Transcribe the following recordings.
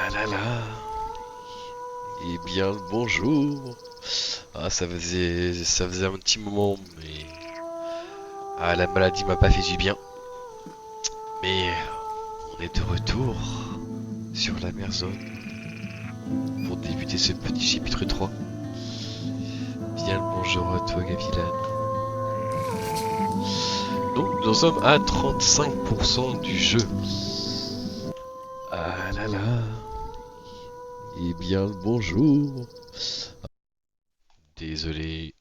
Ah là là. Eh bien le bonjour. Ah ça faisait un petit moment mais la maladie m'a pas fait du bien. Mais on est de retour sur la mer zone pour débuter ce petit chapitre 3. Bien le bonjour à toi Gavilan. Donc nous en sommes à 35% du jeu. Ah là là. Eh bien le bonjour. Désolé.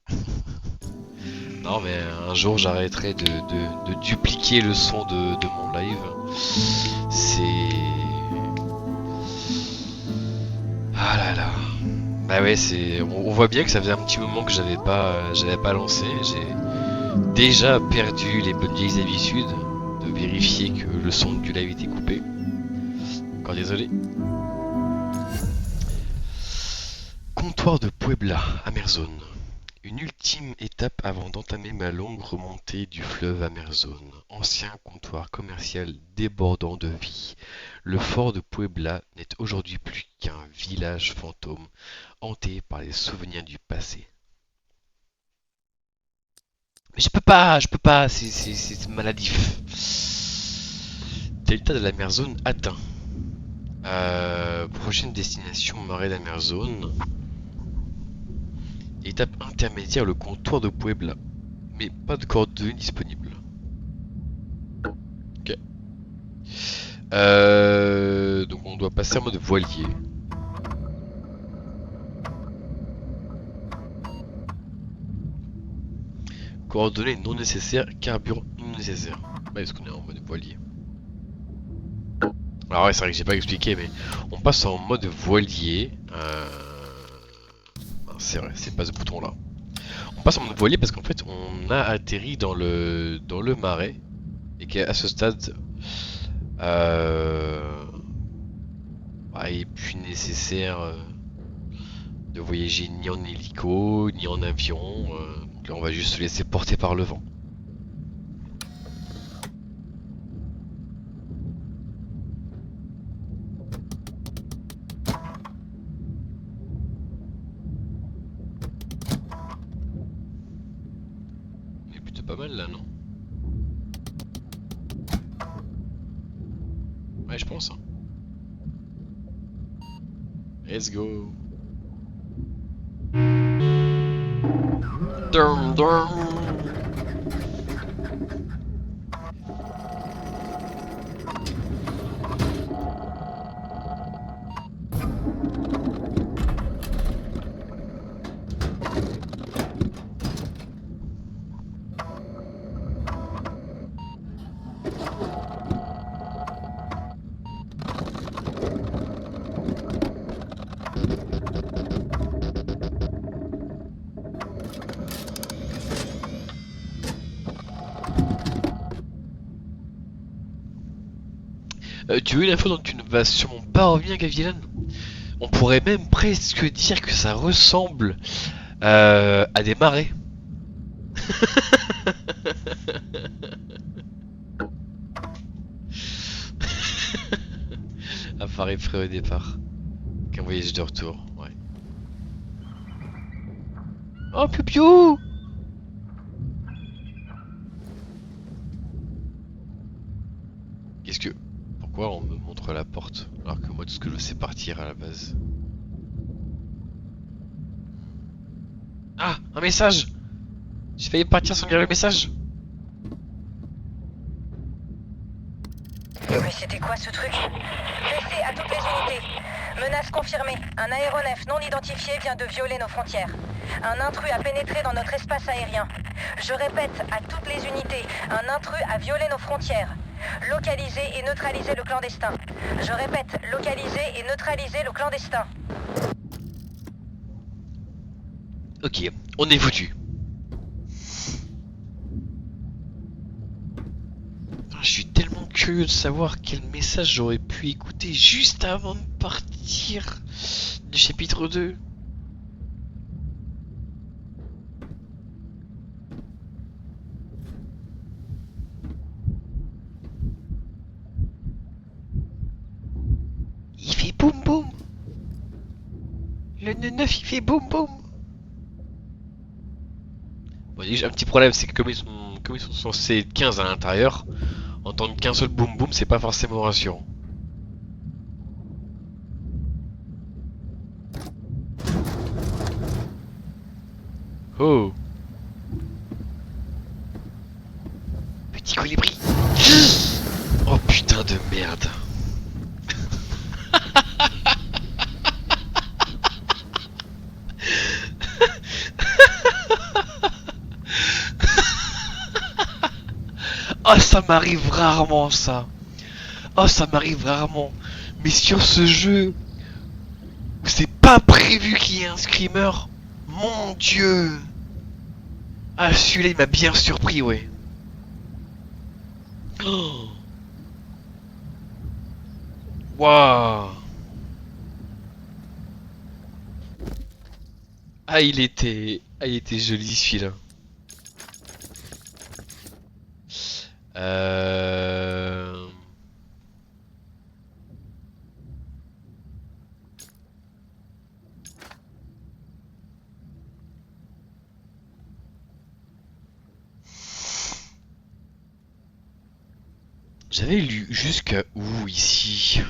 Non mais un jour j'arrêterai de dupliquer le son de mon live. C'est... Ah là là. Bah ouais, on voit bien que ça faisait un petit moment que j'avais pas lancé. J'ai déjà perdu les bonnes vieilles habitudes de vérifier que le son du live était coupé. Encore désolé. Comptoir de Puebla, Amerzone. Une ultime étape avant d'entamer ma longue remontée du fleuve Amerzone, ancien comptoir commercial débordant de vie. Le fort de Puebla n'est aujourd'hui plus qu'un village fantôme hanté par les souvenirs du passé. Mais je peux pas, c'est maladif. Delta de la mer zone atteint. Prochaine destination, marais de la mer zone. Étape intermédiaire, le comptoir de Puebla. Mais pas de coordonnées disponibles. Ok. Donc on doit passer en mode voilier. Coordonnées non nécessaires, carburant non nécessaire. Bah, est-ce qu'on est en mode voilier? Alors ouais, c'est vrai que j'ai pas expliqué, mais on passe en mode voilier. C'est vrai, c'est pas ce bouton-là. On passe en mode voilier parce qu'en fait, on a atterri dans le marais et qu'à ce stade, euh, il est plus nécessaire de voyager ni en hélico ni en avion. Donc là, on va juste se laisser porter par le vent. On est plutôt pas mal là, non? Ouais, je pense, hein. Let's go. Dum, dum. Tu veux une info dont tu ne vas sûrement pas revenir, Gavilan? On pourrait même presque dire que ça ressemble à des marais. Apparaît prêt au départ. Qu'un voyage de retour, ouais. Oh, piou piou! Qu'est-ce que... Pourquoi on me montre la porte alors que moi tout ce que je veux c'est partir à la base? Ah, un message! J'ai failli partir sans lire le message. Mais c'était quoi ce truc? Laissez à toutes les unités. Menace confirmée. Un aéronef non identifié vient de violer nos frontières. Un intrus a pénétré dans notre espace aérien. Je répète à toutes les unités, un intrus a violé nos frontières. Localisez et neutralisez le clandestin. Je répète, localisez et neutralisez le clandestin. Ok, on est foutu. Je suis tellement curieux de savoir quel message j'aurais pu écouter juste avant de partir du chapitre 2. Il fait boum boum. Le 9 il fait boum boum. Bon, j'ai un petit problème, c'est que comme ils sont censés être 15 à l'intérieur, entendre qu'un seul boum boum, c'est pas forcément rassurant. Oh, petit colibri. Oh putain de merde. Oh, ça m'arrive rarement ça. Oh, ça m'arrive rarement. Mais sur ce jeu, où c'est pas prévu qu'il y ait un screamer, mon dieu. Ah, celui-là, il m'a bien surpris, ouais. Oh. Waouh. Ah, il était joli celui-là. Euh... J'avais lu jusqu'à où ici?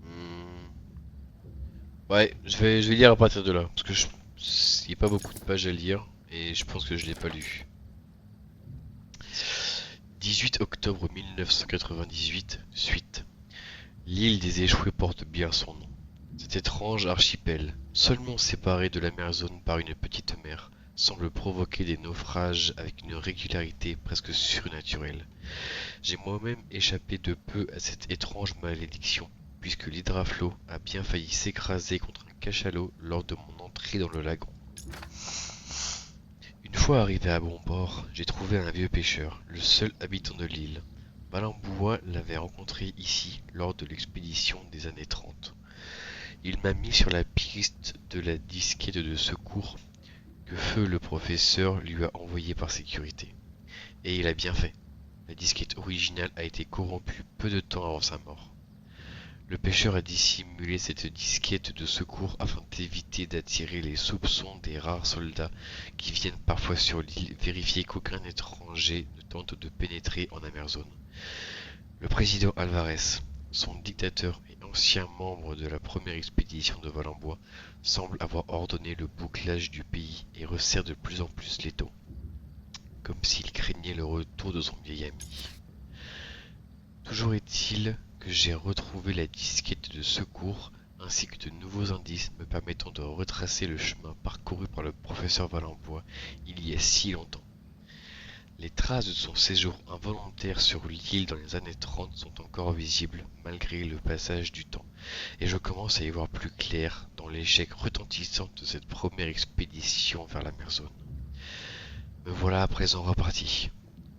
Hmm. Ouais, je vais lire à partir de là. Parce que il n'y a pas beaucoup de pages à lire. Et je pense que je l'ai pas lu. 18 octobre 1998, suite. L'île des échoués porte bien son nom. Cet étrange archipel, seulement séparé de la mer Zone par une petite mer, semble provoquer des naufrages avec une régularité presque surnaturelle. J'ai moi-même échappé de peu à cette étrange malédiction, puisque l'hydraflo a bien failli s'écraser contre un cachalot lors de mon entrée dans le lagon. Une fois arrivé à bon port, j'ai trouvé un vieux pêcheur, le seul habitant de l'île. Malamboua l'avait rencontré ici lors de l'expédition des années 30. Il m'a mis sur la piste de la disquette de secours que Feu le professeur lui a envoyée par sécurité. Et il a bien fait. La disquette originale a été corrompue peu de temps avant sa mort. Le pêcheur a dissimulé cette disquette de secours afin d'éviter d'attirer les soupçons des rares soldats qui viennent parfois sur l'île vérifier qu'aucun étranger ne tente de pénétrer en Amazone. Le président Alvarez, son dictateur et ancien membre de la première expédition de Valenbois, semble avoir ordonné le bouclage du pays et resserre de plus en plus les taux, comme s'il craignait le retour de son vieil ami. Toujours est-il que j'ai retrouvé la disquette de secours ainsi que de nouveaux indices me permettant de retracer le chemin parcouru par le professeur Valenbois il y a si longtemps. Les traces de son séjour involontaire sur l'île dans les années 30 sont encore visibles malgré le passage du temps, et je commence à y voir plus clair dans l'échec retentissant de cette première expédition vers la mer Zone. Me voilà à présent reparti.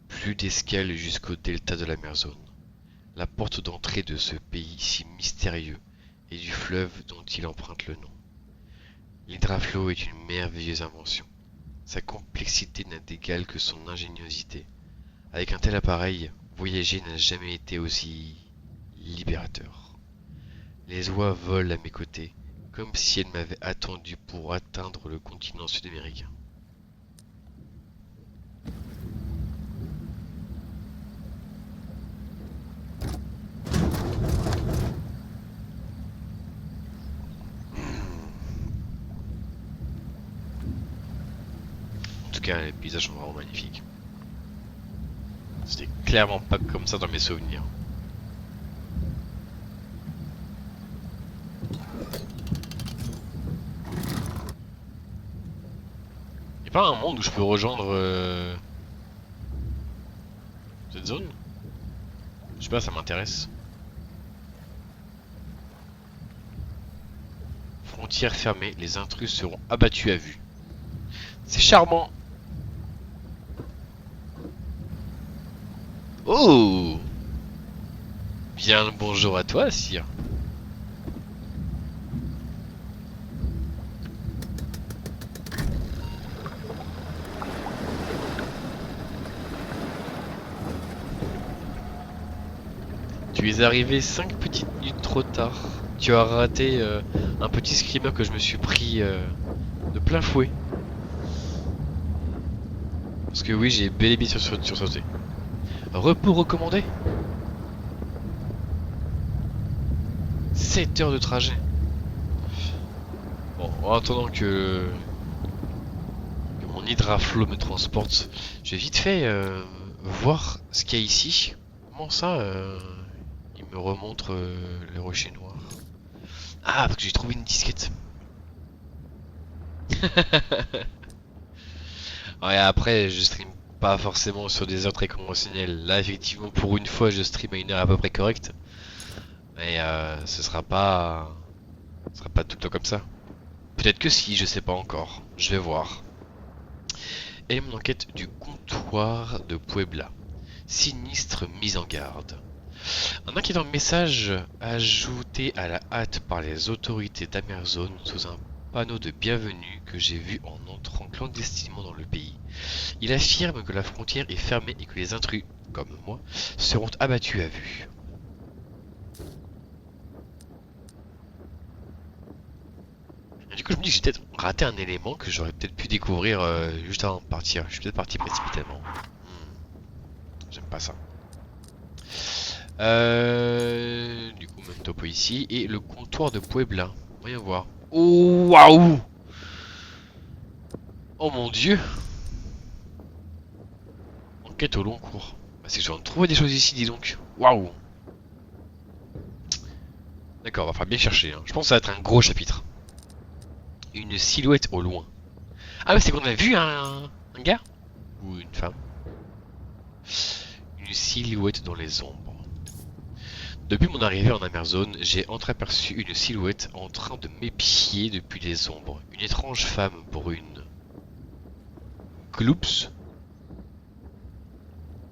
Plus d'escale jusqu'au delta de la mer Zone, la porte d'entrée de ce pays si mystérieux et du fleuve dont il emprunte le nom. L'hydraflo est une merveilleuse invention. Sa complexité n'a d'égal que son ingéniosité. Avec un tel appareil, voyager n'a jamais été aussi libérateur. Les oies volent à mes côtés, comme si elles m'avaient attendu pour atteindre le continent sud-américain. En tout cas, les paysages sont vraiment magnifiques. C'était clairement pas comme ça dans mes souvenirs. Y'a pas un monde où je peux rejoindre cette zone? Je sais pas, ça m'intéresse. Frontière fermée, les intrus seront abattus à vue. C'est charmant. Oh! Bien le bonjour à toi, sire. Tu es arrivé 5 petites minutes trop tard. Tu as raté un petit screamer que je me suis pris de plein fouet. Parce que oui, j'ai bel et bien sursauté. Repos recommandé. 7 heures de trajet. Bon, en attendant que mon hydraflow me transporte, je vais vite fait voir ce qu'il y a ici. Comment ça, il me remontre les rochers noirs. Ah, parce que j'ai trouvé une disquette. Ouais, après, je stream pas forcément sur des heures très conventionnelles. Là, effectivement, pour une fois, je stream à une heure à peu près correcte. Mais ce sera pas tout le temps comme ça. Peut-être que si, je sais pas encore. Je vais voir. Et mon enquête du comptoir de Puebla. Sinistre mise en garde. Un inquiétant message ajouté à la hâte par les autorités d'Amerzone sous un panneau de bienvenue que j'ai vu en entrant clandestinement dans le pays. Il affirme que la frontière est fermée et que les intrus, comme moi, seront abattus à vue. Et du coup, je me dis que j'ai peut-être raté un élément que j'aurais peut-être pu découvrir juste avant de partir. Je suis peut-être parti précipitamment. J'aime pas ça. Du coup, même topo ici. Et le comptoir de Puebla. Voyons voir. Oh, waouh! Oh mon dieu! Enquête au long cours. Bah, c'est que j'en trouve des choses ici, dis donc. Waouh! D'accord, va falloir bien chercher. Hein. Je pense que ça va être un gros chapitre. Une silhouette au loin. Ah, mais c'est qu'on a vu un gars? Ou une femme? Une silhouette dans les ombres. Depuis mon arrivée en Amerzone, j'ai entreaperçu une silhouette en train de m'épier depuis les ombres. Une étrange femme brune. Gloops.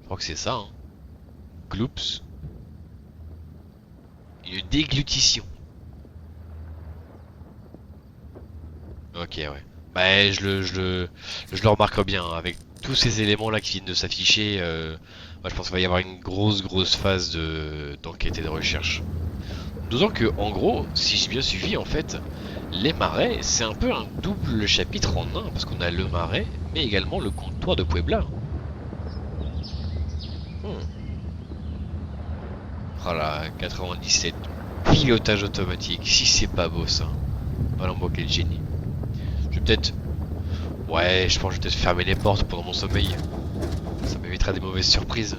Je crois que c'est ça, hein. Gloops. Une déglutition. Ok, ouais. Bah, je le remarque bien, hein, avec tous ces éléments là qui viennent de s'afficher. Moi, je pense qu'il va y avoir une grosse phase d'enquête et de recherche. D'autant que, en gros, si j'ai bien suivi, en fait, les marais, c'est un peu un double chapitre en un, parce qu'on a le marais, mais également le comptoir de Puebla. Oh là, 97, pilotage automatique, si c'est pas beau ça. Voilà, moi quel génie. Je vais peut-être... Ouais, je pense que je vais peut-être fermer les portes pendant mon sommeil. Ça m'évitera des mauvaises surprises.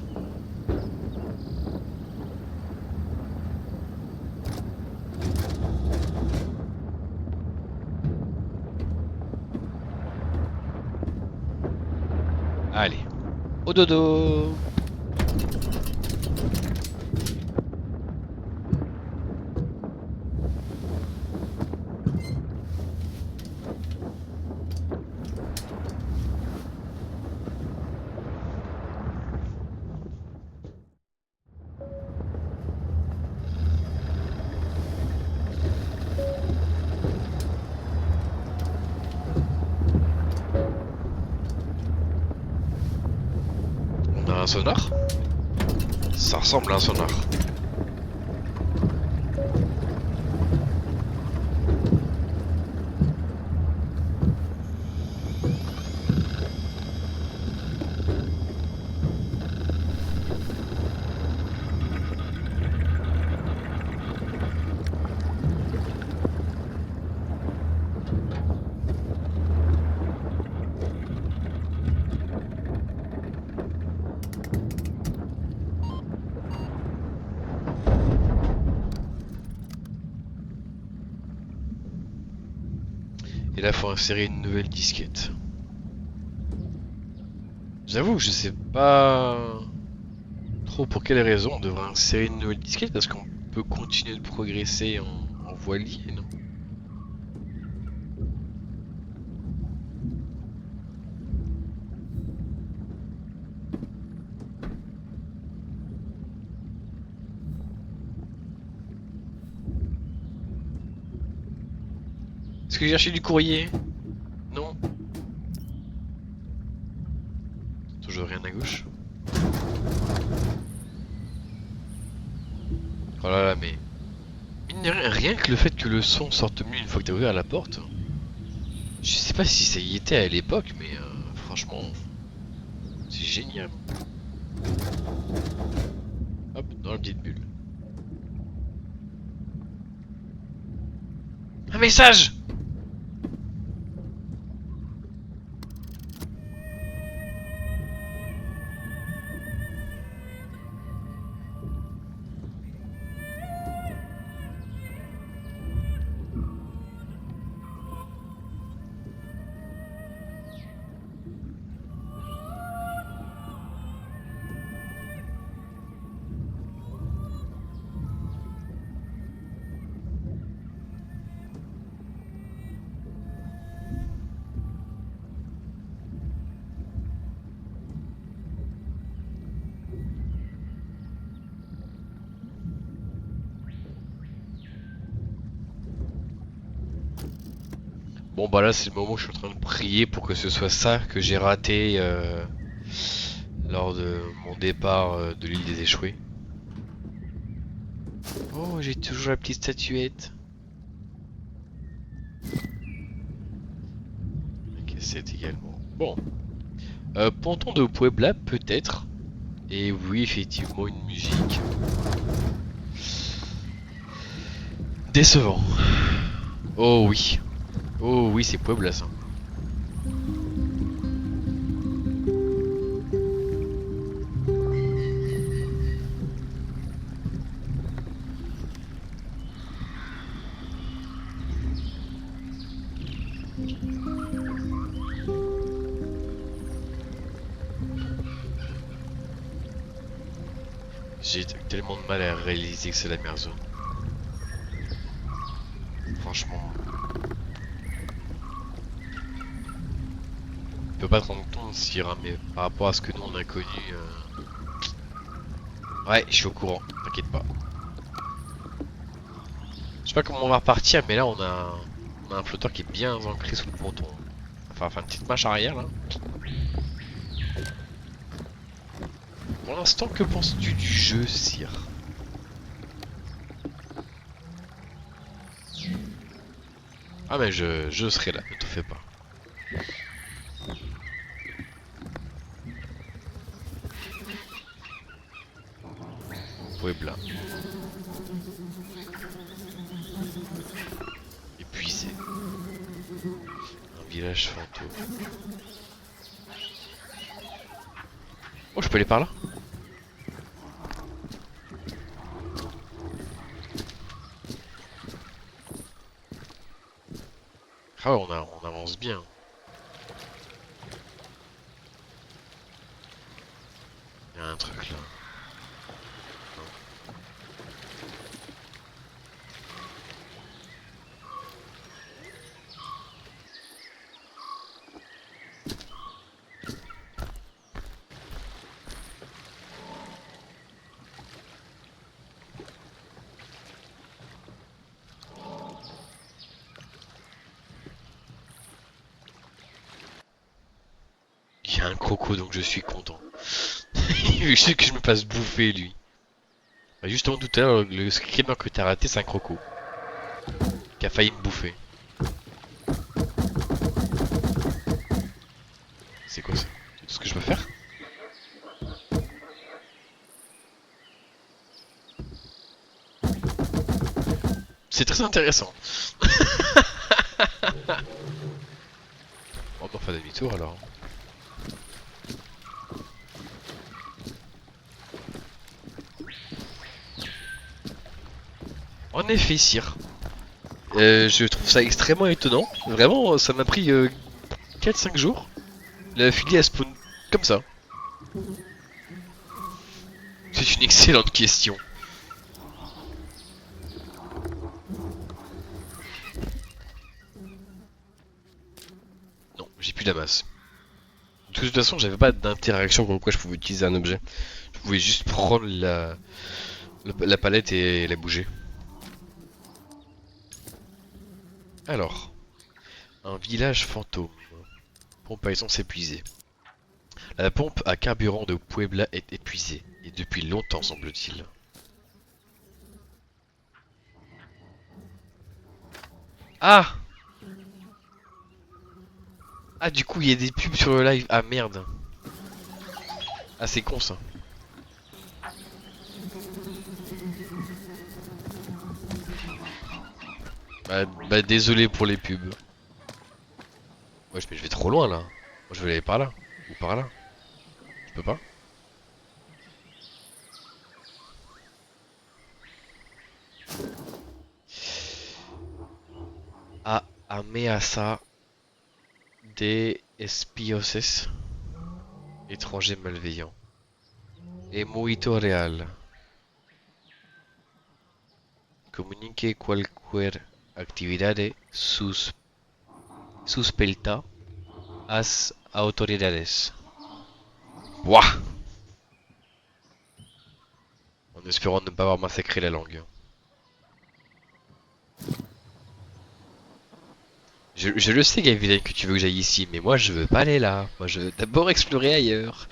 Allez, au dodo. On a un sonar? Ça ressemble à un sonar. Et là, faut insérer une nouvelle disquette. J'avoue, je sais pas trop pour quelle raison on devrait insérer une nouvelle disquette, parce qu'on peut continuer de progresser en voie liée, non? Est-ce que j'ai cherché du courrier? Non. Toujours rien à gauche. Oh là là, mais... mine de rien, rien que le fait que le son sorte mieux une fois que t'as ouvert la porte, je sais pas si ça y était à l'époque, mais franchement, c'est génial. Hop, dans la petite bulle. Un message! Bon bah là c'est le moment où je suis en train de prier pour que ce soit ça que j'ai raté lors de mon départ de l'île des échoués. Oh, j'ai toujours la petite statuette. Ok, c'est également. Bon. Ponton de Puebla, peut-être. Et oui, effectivement, une musique. Décevant. Oh oui. Oh oui, c'est Puebla ça. J'ai tellement de mal à réaliser que c'est la meilleure zone. Franchement. On peut pas te rendre compte, Syrah, mais par rapport à ce que nous on a connu. Ouais, je suis au courant, t'inquiète pas. Je sais pas comment on va repartir, mais là on a un flotteur qui est bien ancré sous le ponton. Enfin une petite marche arrière là. Pour l'instant, que penses-tu du jeu, Sire? Ah mais je serai là, ne te fais pas. Puebla. Épuisé. Un village fantôme. Oh, je peux aller par là? Ah ouais, on avance bien. Il y a un truc là. Il y a un croco donc je suis content. Je sais que je me fasse bouffer lui. Bah, justement tout à l'heure, le screamer que t'as raté c'est un croco. Qui a failli me bouffer. C'est quoi ça? C'est tout ce que je peux faire? C'est très intéressant. On va faire demi-tour alors. En effet, sire. Je trouve ça extrêmement étonnant. Vraiment, ça m'a pris 4-5 jours. La filière a spawn comme ça. C'est une excellente question. Non, j'ai plus la masse. De toute façon, j'avais pas d'interaction comme quoi je pouvais utiliser un objet. Je pouvais juste prendre la palette et la bouger. Alors, un village fantôme. Pompe à essence épuisée. La pompe à carburant de Puebla est épuisée, et depuis longtemps semble-t-il. Ah! Ah, du coup, il y a des pubs sur le live. Ah, merde. Ah, c'est con, ça. Bah, désolé pour les pubs. Wesh, mais je vais trop loin, là. Moi, je vais aller par là. Ou par là. Je peux pas? Ah, ameaça de espioses. Étranger malveillant. Et muito real. Comunique cualquier actividad suspecta as autoridades. Ouah! En espérant ne pas avoir massacré la langue. Je le sais, Gavilaine, que tu veux que j'aille ici, mais moi je veux pas aller là. Moi je veux d'abord explorer ailleurs.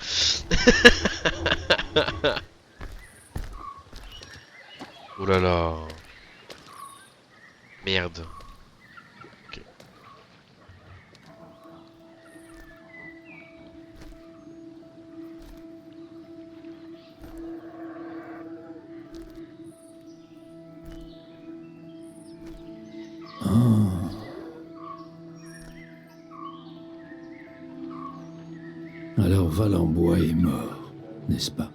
Oh là là. Merde. Ok. Ah. Alors Valenbois est mort, n'est-ce pas?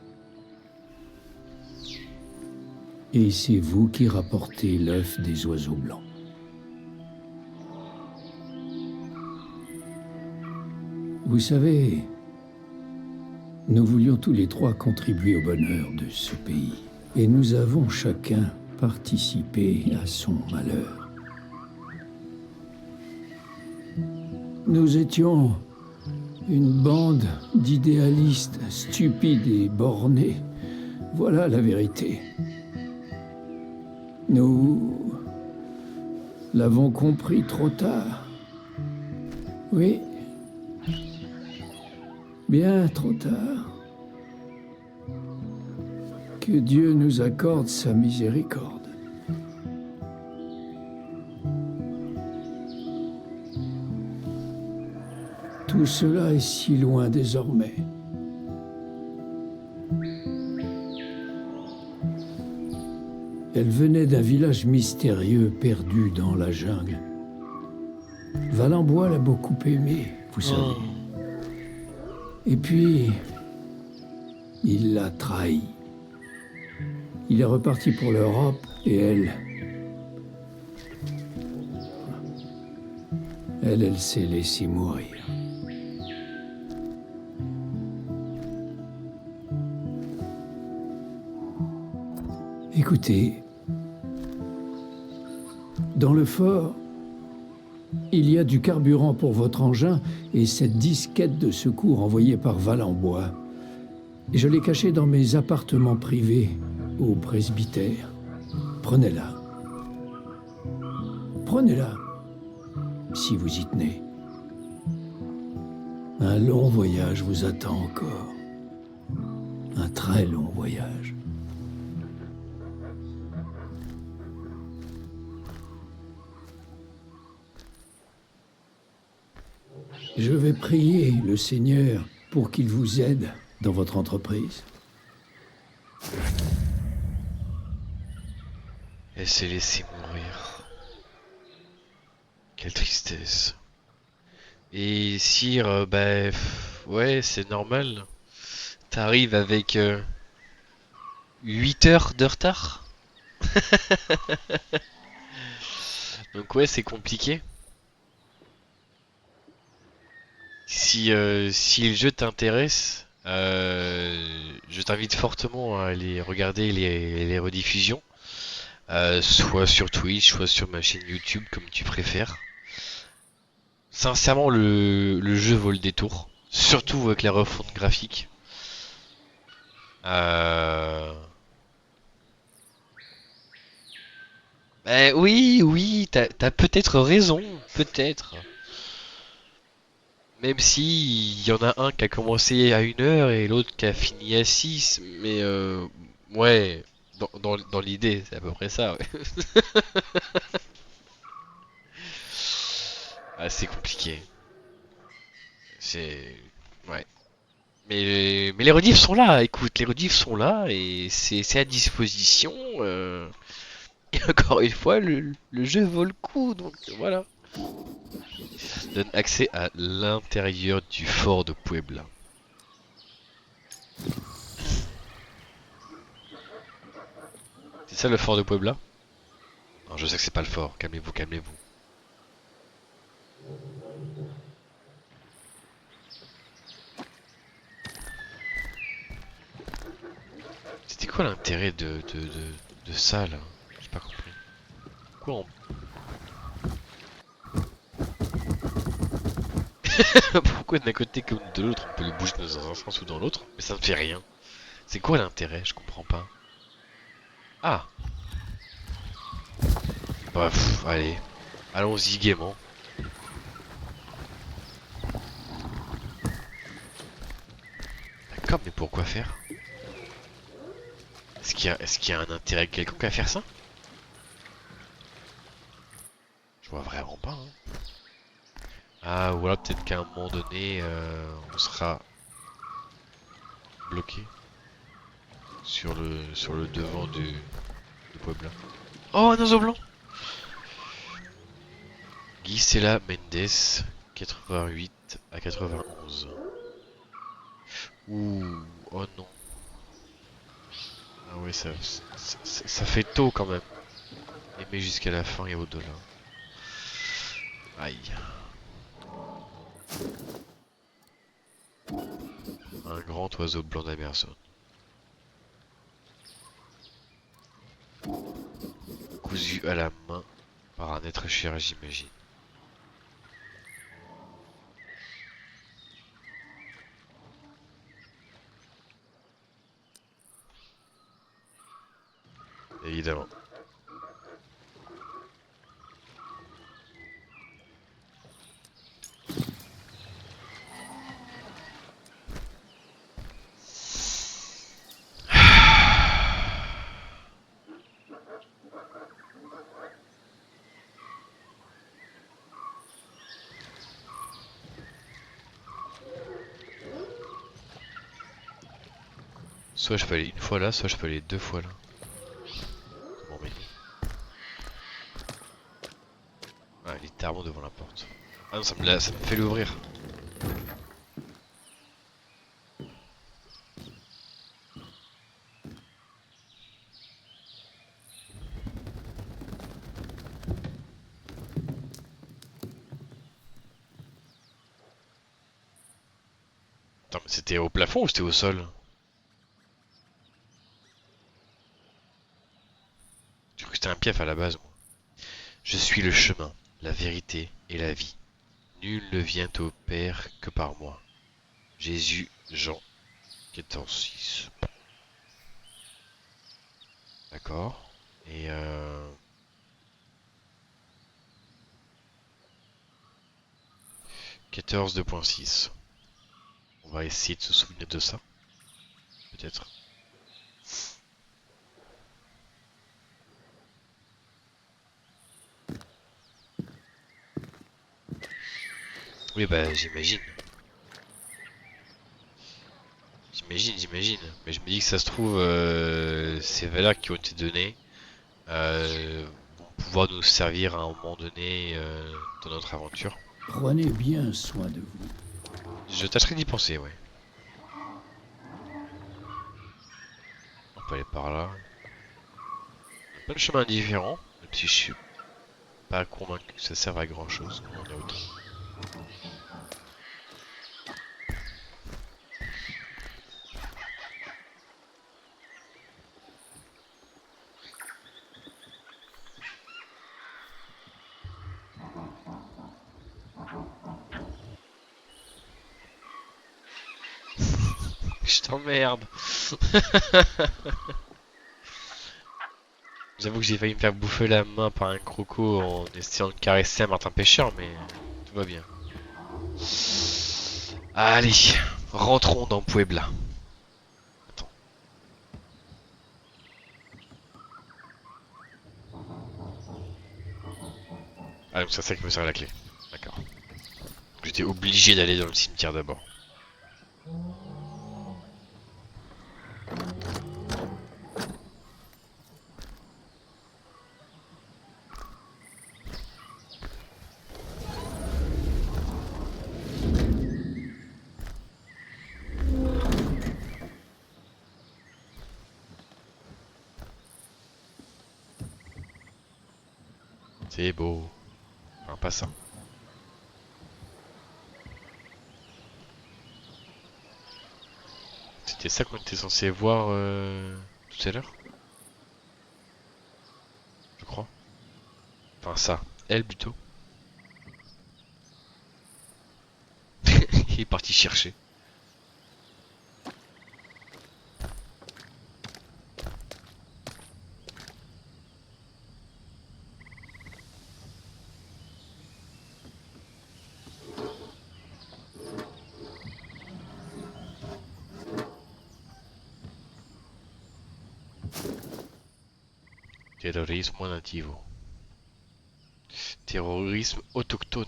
Et c'est vous qui rapportez l'œuf des oiseaux blancs. Vous savez, nous voulions tous les trois contribuer au bonheur de ce pays. Et nous avons chacun participé à son malheur. Nous étions une bande d'idéalistes stupides et bornés. Voilà la vérité. Nous l'avons compris trop tard. Oui. Bien trop tard. Que Dieu nous accorde sa miséricorde. Tout cela est si loin désormais. Elle venait d'un village mystérieux perdu dans la jungle. Valenbois l'a beaucoup aimée, vous savez. Et puis, il l'a trahi. Il est reparti pour l'Europe et elle s'est laissée mourir. Écoutez, dans le fort, il y a du carburant pour votre engin et cette disquette de secours envoyée par Valenbois. Je l'ai cachée dans mes appartements privés au presbytère. Prenez-la. Prenez-la, si vous y tenez. Un long voyage vous attend encore. Un très long voyage. Je vais prier le Seigneur pour qu'il vous aide dans votre entreprise. Elle s'est laissée mourir. Quelle tristesse. Et sire, ouais, c'est normal. T'arrives avec 8 heures de retard. Donc ouais, c'est compliqué. Si le jeu t'intéresse, je t'invite fortement à aller regarder les rediffusions, soit sur Twitch, soit sur ma chaîne YouTube, comme tu préfères. Sincèrement, le jeu vaut le détour, surtout avec la refonte graphique. Euh... oui, t'as peut-être raison, peut-être. Même si il y en a un qui a commencé à 1 heure et l'autre qui a fini à 6, mais ouais, dans l'idée, c'est à peu près ça, ouais. assez compliqué. C'est... Ouais. Mais les rediffs sont là, écoute, les rediffs sont là et c'est à disposition. Et encore une fois, le jeu vaut le coup, donc voilà. Donne accès à l'intérieur du fort de Puebla. C'est ça le fort de Puebla? Non, je sais que c'est pas le fort, calmez-vous, calmez-vous. C'était quoi l'intérêt de ça là? J'ai pas compris. Quoi on... Pourquoi d'un côté comme de l'autre on peut le bouger dans un sens ou dans l'autre, mais ça ne fait rien. C'est quoi l'intérêt? Je comprends pas. Ah! Bref, allez. Allons-y gaiement. D'accord, mais pourquoi faire? Est-ce qu'il y a un intérêt quelconque à faire ça? Je vois vraiment pas, hein. Ah, ou alors peut-être qu'à un moment donné, on sera bloqué sur le devant du Puebla. Oh, un oiseau blanc! Gisela Mendes, 88 à 91. Ouh, oh non. Ah ouais, ça fait tôt quand même. Aimer jusqu'à la fin et au-delà. Aïe. Un grand oiseau blanc d'Amazon. Cousu à la main par un être cher, j'imagine. Évidemment. Soit je peux aller une fois là, soit je peux aller deux fois là. Comment mais... Ah, littéralement devant la porte. Ah non, ça me fait l'ouvrir. Attends, mais c'était au plafond ou c'était au sol? J'ai cru que c'était un piège à la base, moi. Je suis le chemin, la vérité et la vie. Nul ne vient au Père que par moi. Jésus, Jean, 14:6. D'accord. Et 14:2.6. On va essayer de se souvenir de ça. Peut-être. Oui, bah j'imagine. J'imagine. Mais je me dis que ça se trouve, ces valeurs qui ont été données vont pouvoir nous servir à un moment donné dans notre aventure. Prenez bien soin de vous. Je tâcherai d'y penser, ouais. On peut aller par là. Plein de chemins différents, même si je suis pas convaincu que ça serve à grand chose. On est autre. Je t'emmerde. J'avoue que j'ai failli me faire bouffer la main par un croco en essayant de caresser un martin pêcheur, mais tout va bien. Allez, rentrons dans Puebla. Attends. Ah, donc ça, c'est que me sert la clé. D'accord. J'étais obligé d'aller dans le cimetière d'abord. C'est beau. Enfin, pas ça. C'était ça qu'on était censé voir tout à l'heure, je crois. Enfin ça, elle plutôt. Il est parti chercher. Terrorisme nativo. Terrorisme autochtone.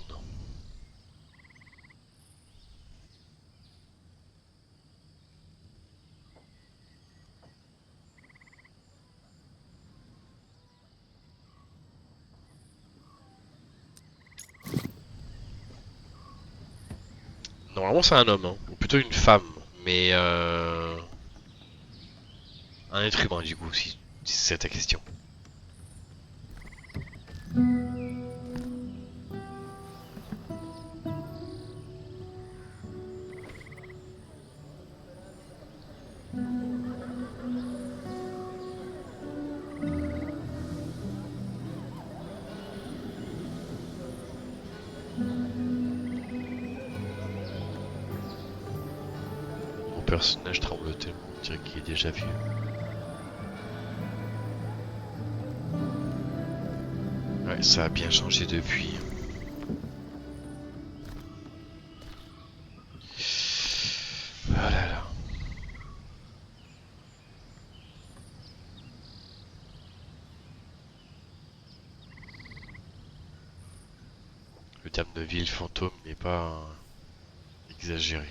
Normalement c'est un homme, hein. Ou plutôt une femme, mais un être humain du coup, si c'est ta question. Mon personnage tremble tellement, on dirait qu'il est déjà vieux. Ouais, ça a bien changé depuis. Ah là là. Le terme de ville fantôme n'est pas exagéré.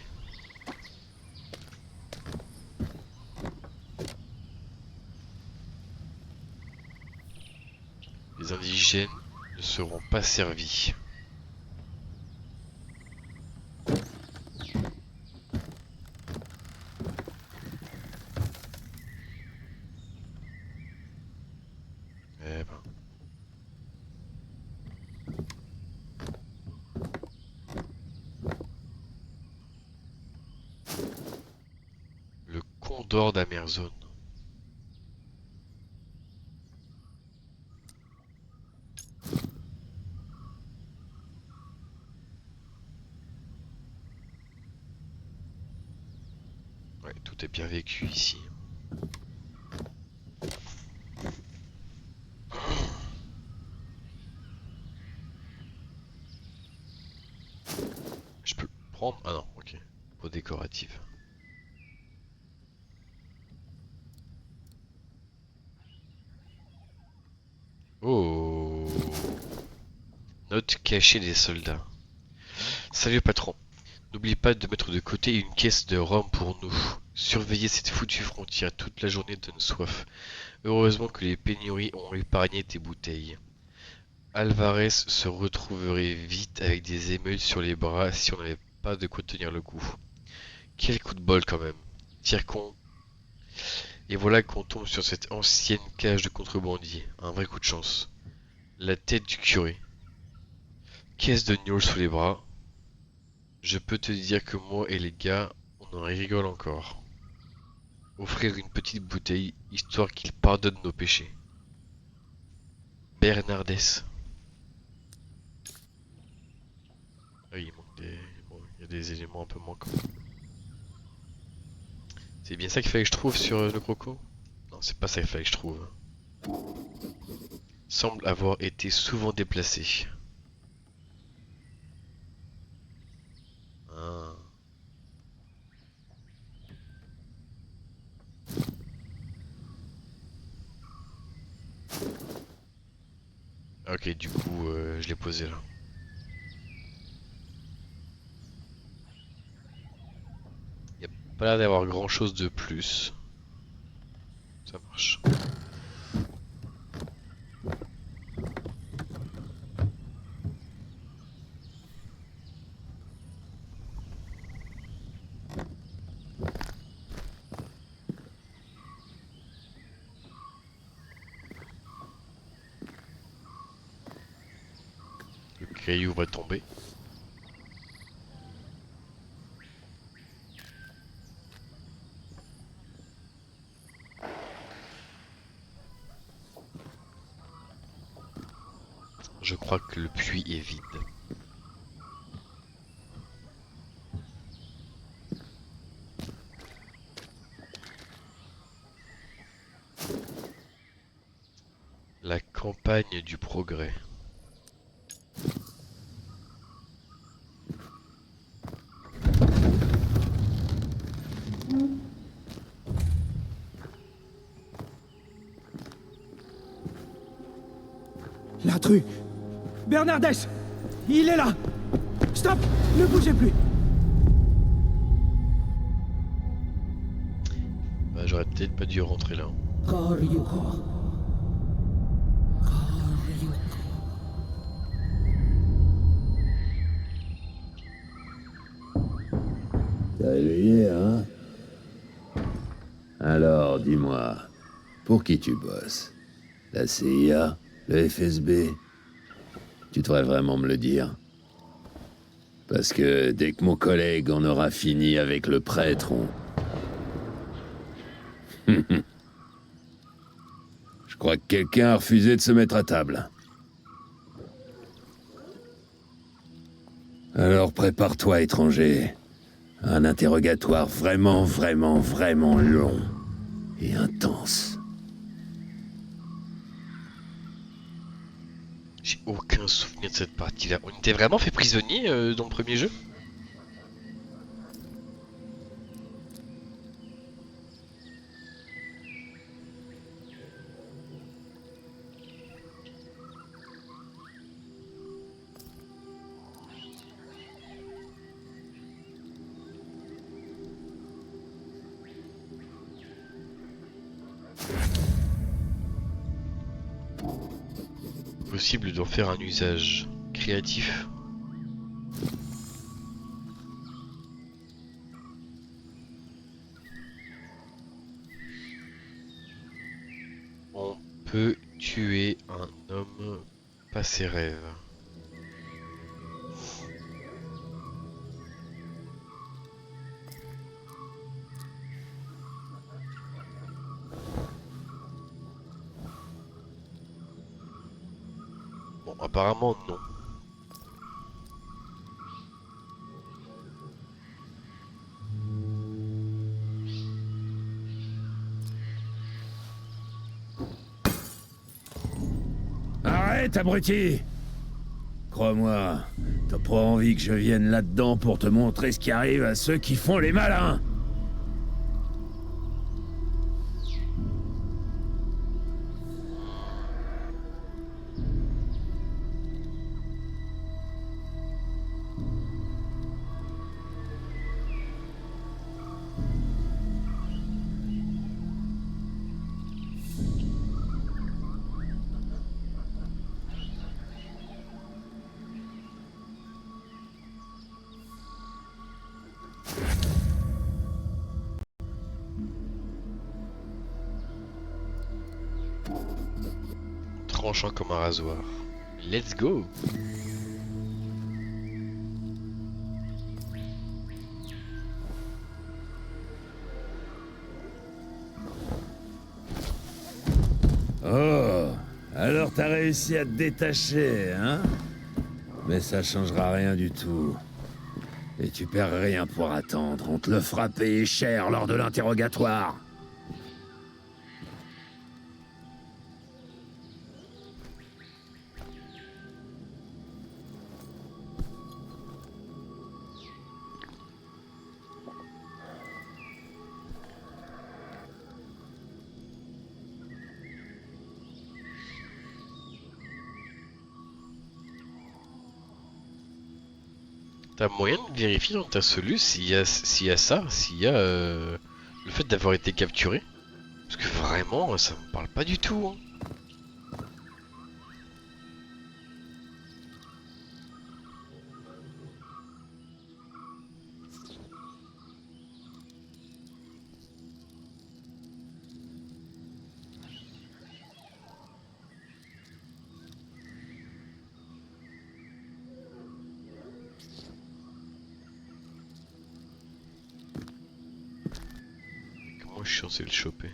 Les indigènes ne seront pas servis. Eh ben. Le condor d'Amerzone. Ouais, tout est bien vécu ici. Je peux le prendre? Ah non, ok. Peau décorative. Oh. Note cachée des soldats. Salut patron. N'oublie pas de mettre de côté une caisse de rhum pour nous. Surveiller cette foutue frontière toute la journée donne soif. Heureusement que les pénuries ont épargné tes bouteilles. Alvarez se retrouverait vite avec des émeutes sur les bras si on n'avait pas de quoi tenir le coup. Quel coup de bol quand même. Tire con. Et voilà qu'on tombe sur cette ancienne cage de contrebandier. Un vrai coup de chance. La tête du curé. Caisse de gnôle sous les bras. Je peux te dire que moi et les gars, on en rigole encore. Offrir une petite bouteille, histoire qu'il pardonne nos péchés. Bernardès. Ah, il manque des... Bon, il y a des éléments un peu manquants. C'est bien ça qu'il fallait que je trouve sur le croco? Non, c'est pas ça qu'il fallait que je trouve. Semble avoir été souvent déplacé. Ah. Ok, du coup, je l'ai posé là. Pas l'air d'avoir grand chose de plus. Ça marche. Le caillou va tomber. Je crois que le puits est vide. La campagne du progrès. L'intrus! Bernardès! Il est là! Stop! Ne bougez plus! Bah, j'aurais peut-être pas dû rentrer là. T'as réveillé, hein? Alors, dis-moi, pour qui tu bosses? La CIA? Le FSB? Tu devrais vraiment me le dire. Parce que dès que mon collègue en aura fini avec le prêtre, on... Je crois que quelqu'un a refusé de se mettre à table. Alors prépare-toi, étranger. Un interrogatoire vraiment, vraiment, vraiment long et intense. J'ai aucun souvenir de cette partie-là. On était vraiment fait prisonnier dans le premier jeu? Possible d'en faire un usage créatif. On peut tuer un homme, pas ses rêves. Bon, apparemment non. Arrête, abruti! Crois-moi, t'as pas envie que je vienne là-dedans pour te montrer ce qui arrive à ceux qui font les malins! Tranchant comme un rasoir. Let's go! Oh, alors t'as réussi à te détacher, hein? Mais ça changera rien du tout. Et tu perds rien pour attendre, on te le fera payer cher lors de l'interrogatoire. T'as moyen de vérifier dans ta solu s'il y a ça, s'il y a le fait d'avoir été capturé? Parce que vraiment, ça me parle pas du tout. Hein. Comment je suis censé le choper?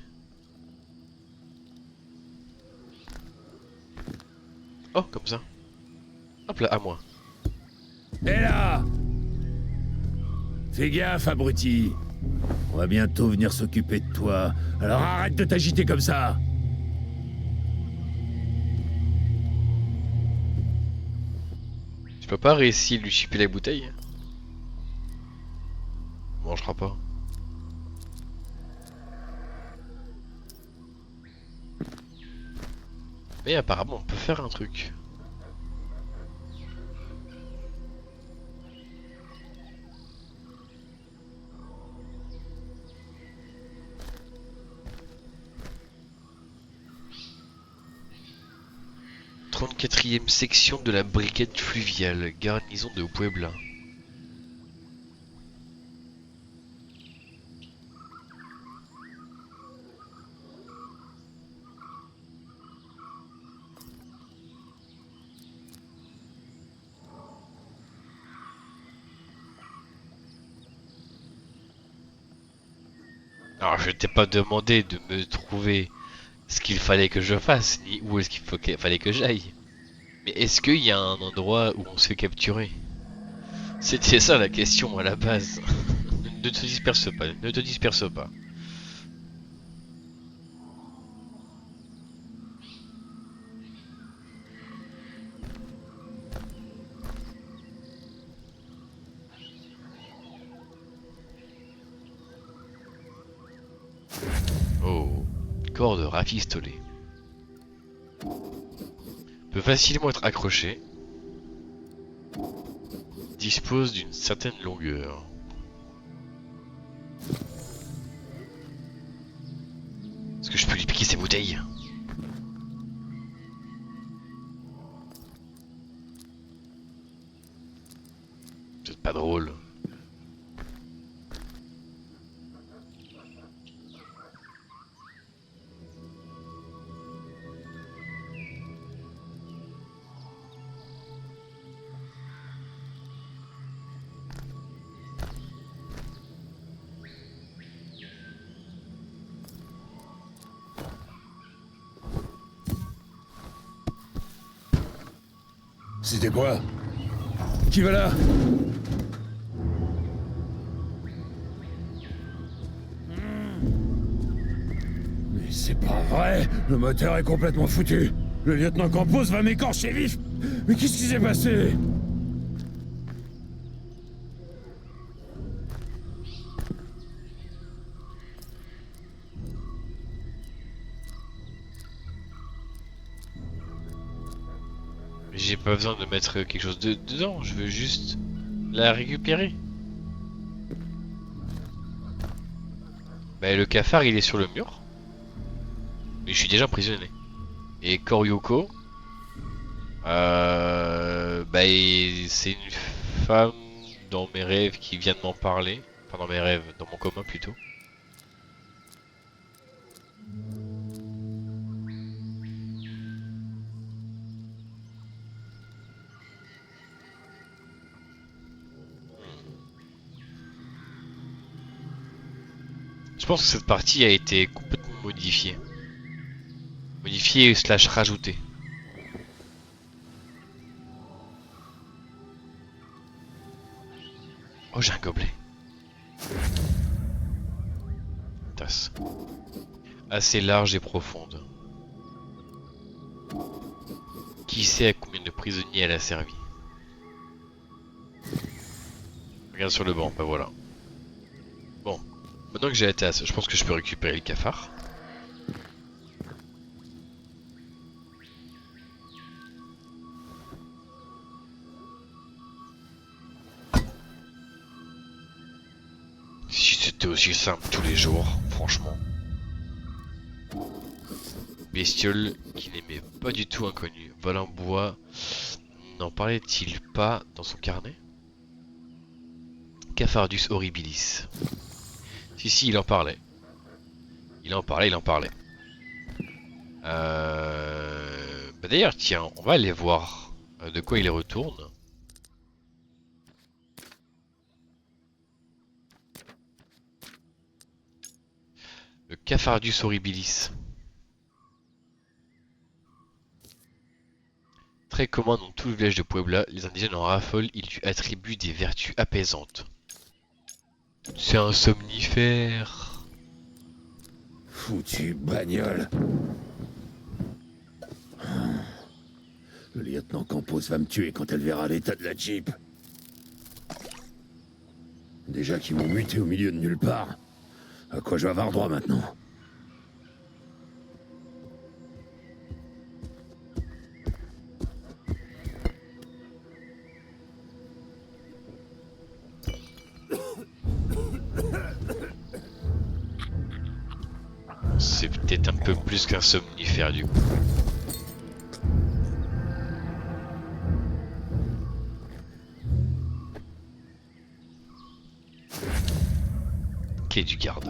Oh, comme ça. Hop là, à moi. Hé là! Fais gaffe, abruti. On va bientôt venir s'occuper de toi. Alors arrête de t'agiter comme ça. Je peux pas réussir à lui chipper la bouteille? On mangera pas. Mais apparemment, on peut faire un truc. « 34e section de la brigade fluviale, garnison de Puebla. » Alors je t'ai pas demandé de me trouver ce qu'il fallait que je fasse, ni où est-ce fallait que j'aille. Mais est-ce qu'il y a un endroit où on se fait capturer? C'était ça la question à la base. Ne te disperse pas, ne te disperse pas. Oh, corde rafistolée. Peut facilement être accroché. Dispose d'une certaine longueur. Est-ce que je peux lui piquer ses bouteilles? C'est pas drôle. C'était quoi? Qui va là? Mais c'est pas vrai! Le moteur est complètement foutu! Le lieutenant Campos va m'écorcher vif! Mais qu'est-ce qui s'est passé? J'ai pas besoin de mettre quelque chose dedans, je veux juste la récupérer. Bah le cafard il est sur le mur. Mais je suis déjà emprisonné. Et Koryoko, bah c'est une femme dans mes rêves qui vient de m'en parler. Enfin dans mes rêves, dans mon coma plutôt. Je pense que cette partie a été complètement modifiée. Modifiée slash rajoutée. Oh j'ai un gobelet. Tasse. Assez large et profonde. Qui sait à combien de prisonniers elle a servi? Regarde sur le banc, bah voilà. Bon, maintenant que j'ai la tasse, je pense que je peux récupérer le cafard. c'était aussi simple tous les jours, franchement. Bestiole qui n'aimait pas du tout inconnu. Vol en bois. N'en parlait-il pas dans son carnet? Cafardus horribilis. Si, il en parlait. Il en parlait. Bah d'ailleurs, tiens, on va aller voir de quoi il retourne. Le Cafardus horribilis. Très commun dans tout le village de Puebla, les indigènes en raffolent, ils lui attribuent des vertus apaisantes. C'est un somnifère. Foutu bagnole. Le lieutenant Campos va me tuer quand elle verra l'état de la Jeep. Déjà qu'ils m'ont muté au milieu de nulle part. À quoi je vais avoir droit maintenant? C'est peut-être un peu plus qu'un somnifère du coup. Clé du garde.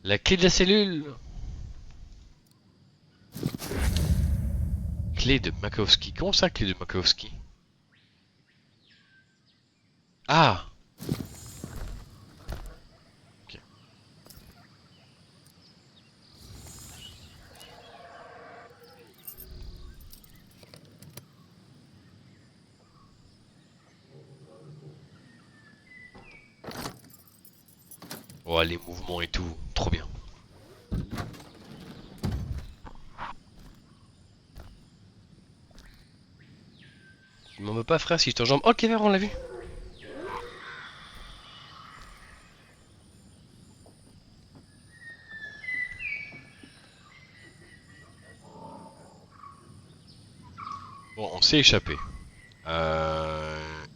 La clé de la cellule. Clé de Makowski. Comment ça, clé de Makowski? Ah! Ok. Oh, les mouvements et tout, trop bien. Tu m'en veux pas, frère, si je t'enjambe. Ok, on l'a vu. Bon, on s'est échappé.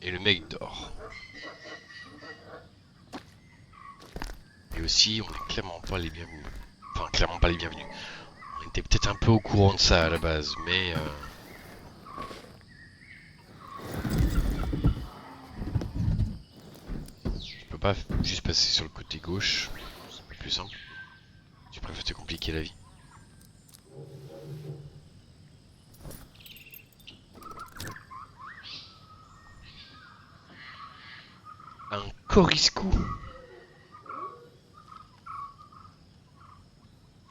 Et le mec dort. Et aussi, on est clairement pas les bienvenus. Enfin, clairement pas les bienvenus. On était peut-être un peu au courant de ça à la base, mais... Je peux pas juste passer sur le côté gauche. C'est pas plus simple. Tu préfères te compliquer la vie. Un coriscou.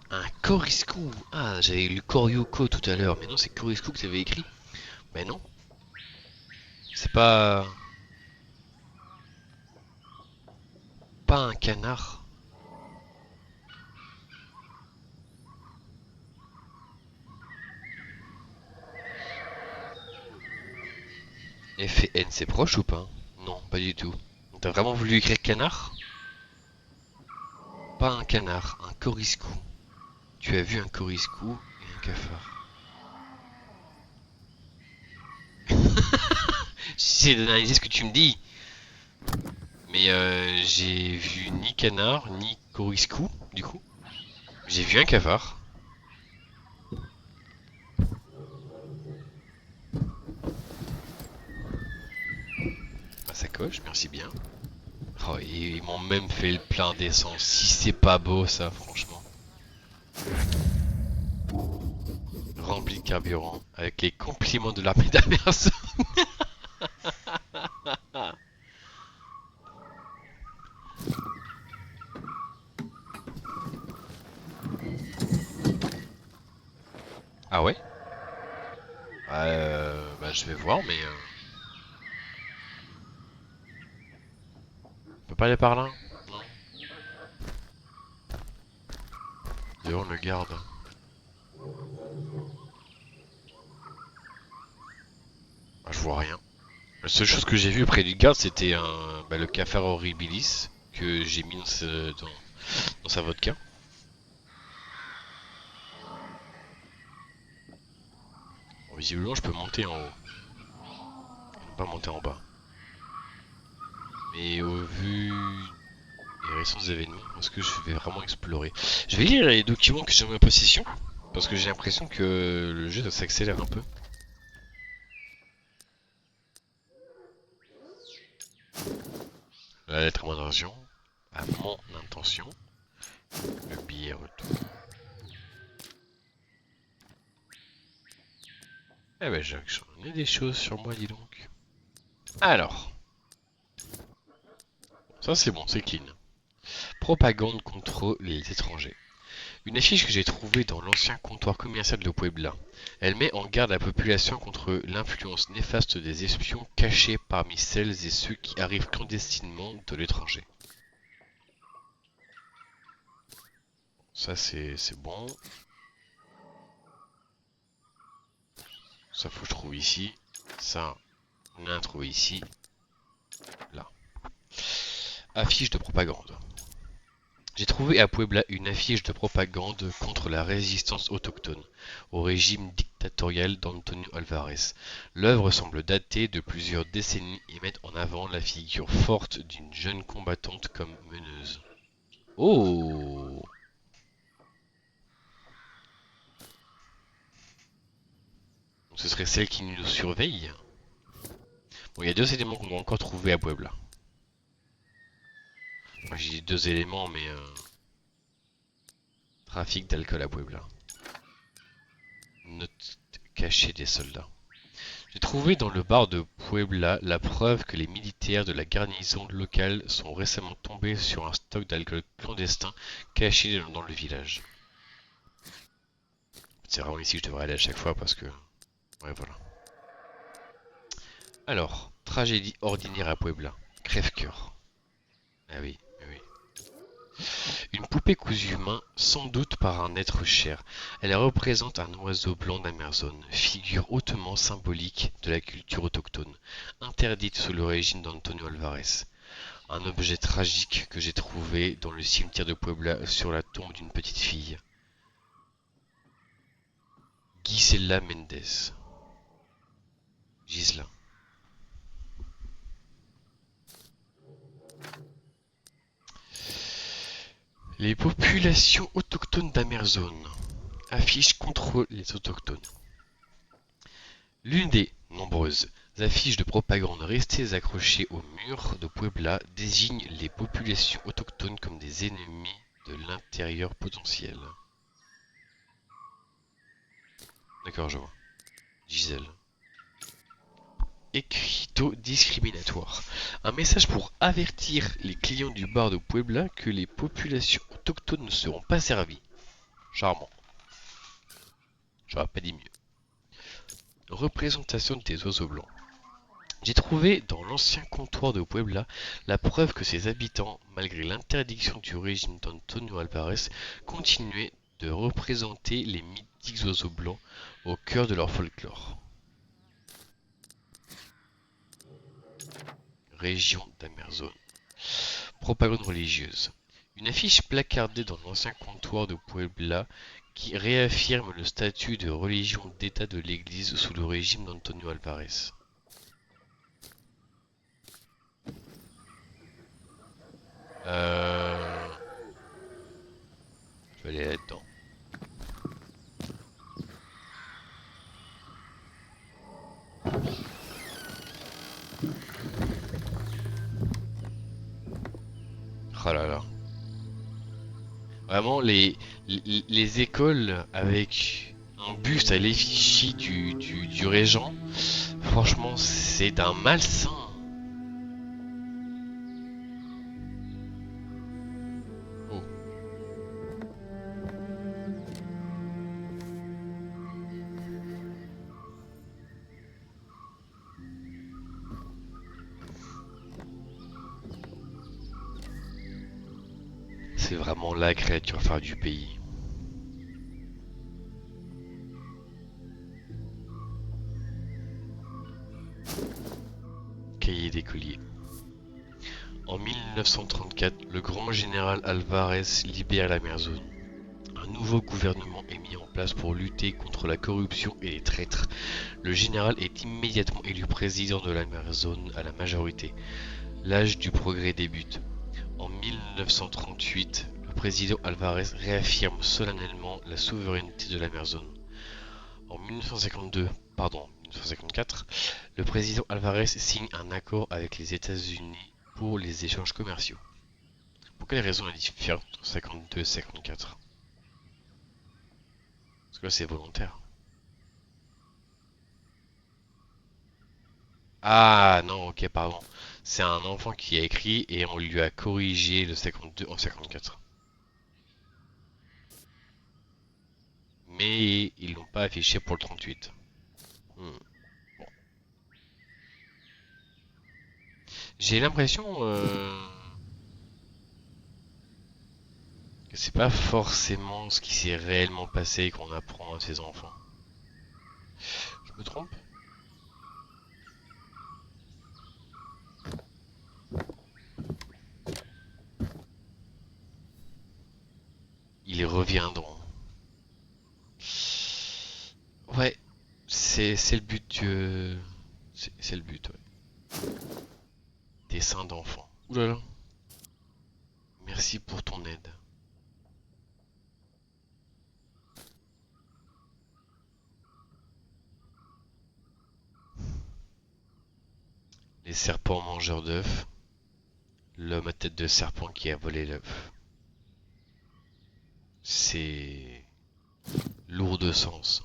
Un coriscou. Ah, j'avais lu Koryoko tout à l'heure, mais non, c'est coriscou que tu avais écrit. Mais non. C'est pas... Pas un canard. F et N, c'est proche ou pas? Non, pas du tout. T'as vraiment voulu écrire canard? Pas un canard, un coriscou. Tu as vu un coriscou et un cafard. J'essaie d'analyser ce que tu me dis. Mais j'ai vu ni canard, ni coriscou, du coup. J'ai vu un cafard. Ma sacoche, merci bien. Oh, ils m'ont même fait le plein d'essence. Si c'est pas beau ça, franchement. Rempli de carburant, avec les compliments de l'armée d'Amerson. Ah ouais? Bah je vais voir, mais... On peut pas aller par là? Non. D'ailleurs, on le garde. Ah, je vois rien. La seule chose que j'ai vue près du garde, c'était le cafard horribilis que j'ai mis dans sa vodka. Bon, visiblement, je peux monter en haut. Pas monter en bas. Mais au vu les récents événements. Est-ce que je vais vraiment explorer? Je vais lire les documents que j'ai en ma possession. Parce que j'ai l'impression que le jeu s'accélère un peu. La lettre à mon intention. À mon intention. Le billet retour. Eh ben j'en ai des choses sur moi, dis donc. Alors. Ça c'est bon, c'est clean. Propagande contre les étrangers. Une affiche que j'ai trouvée dans l'ancien comptoir commercial de Puebla. Elle met en garde la population contre l'influence néfaste des espions cachés parmi celles et ceux qui arrivent clandestinement de l'étranger. Ça c'est bon. Ça faut que je trouve ici. Ça, on a trouvé ici. Là. Affiche de propagande. J'ai trouvé à Puebla une affiche de propagande contre la résistance autochtone au régime dictatorial d'Antonio Alvarez. L'œuvre semble datée de plusieurs décennies et met en avant la figure forte d'une jeune combattante comme meneuse. Oh! Ce serait celle qui nous surveille? Bon, il y a deux éléments qu'on doit encore trouver à Puebla. Moi j'ai dit deux éléments, mais trafic d'alcool à Puebla. Note cachée des soldats. J'ai trouvé dans le bar de Puebla la preuve que les militaires de la garnison locale sont récemment tombés sur un stock d'alcool clandestin caché dans le village. C'est vraiment ici que je devrais aller à chaque fois parce que... Ouais, voilà. Alors, tragédie ordinaire à Puebla. Crève-cœur. Ah oui, oui. Une poupée cousue main, sans doute par un être cher. Elle représente un oiseau blanc d'Amazone, figure hautement symbolique de la culture autochtone, interdite sous le régime d'Antonio Alvarez. Un objet tragique que j'ai trouvé dans le cimetière de Puebla sur la tombe d'une petite fille. Gisela Mendes. Gisela. Les populations autochtones d'Amazone. Affiche contre les autochtones. L'une des nombreuses affiches de propagande restées accrochées au mur de Puebla désigne les populations autochtones comme des ennemis de l'intérieur potentiel. D'accord, je vois. Gisèle. Écriteau discriminatoire. Un message pour avertir les clients du bar de Puebla que les populations autochtones ne seront pas servies. Charmant. J'aurais pas dit mieux. Représentation des oiseaux blancs. J'ai trouvé dans l'ancien comptoir de Puebla la preuve que ses habitants, malgré l'interdiction du régime d'Antonio Alvarez, continuaient de représenter les mythiques oiseaux blancs au cœur de leur folklore. Région d'Amazone. Propagande religieuse. Une affiche placardée dans l'ancien comptoir de Puebla qui réaffirme le statut de religion d'État de l'Église sous le régime d'Antonio Alvarez. Je vais aller là-dedans. Oh là là. Vraiment, les écoles avec un buste à l'effigie du régent, franchement, c'est d'un malsain. Oh. C'est vraiment la créature phare du pays. Cahier d'écolier. En 1934, le grand général Alvarez libère l'Amazone. Un nouveau gouvernement est mis en place pour lutter contre la corruption et les traîtres. Le général est immédiatement élu président de l'Amazone à la majorité. L'âge du progrès débute. En 1938, le président Alvarez réaffirme solennellement la souveraineté de la mer Zone. En 1954, le président Alvarez signe un accord avec les États-Unis pour les échanges commerciaux. Pour quelle raison la différence entre 52 et 54? Parce que là c'est volontaire. Ah non, ok, pardon. C'est un enfant qui a écrit et on lui a corrigé le 52 en 54. Mais ils l'ont pas affiché pour le 38. Hmm. Bon. J'ai l'impression que c'est pas forcément ce qui s'est réellement passé qu'on apprend à ses enfants. Je me trompe? Ils reviendront. Ouais, c'est le but c'est le but, ouais. Dessin d'enfant. Ouh là là. Merci pour ton aide. Les serpents mangeurs d'œufs. L'homme à tête de serpent qui a volé l'œuf. C'est lourd de sens.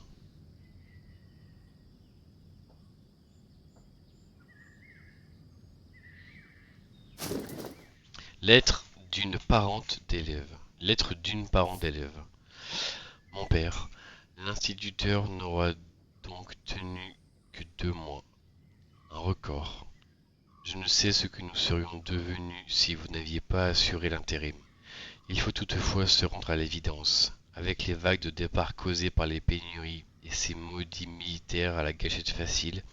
Lettre d'une parente d'élève. Lettre d'une parente d'élève. Mon père, l'instituteur n'aura donc tenu que 2 mois. Un record. Je ne sais ce que nous serions devenus si vous n'aviez pas assuré l'intérim. Il faut toutefois se rendre à l'évidence. Avec les vagues de départ causées par les pénuries et ces maudits militaires à la gâchette facile,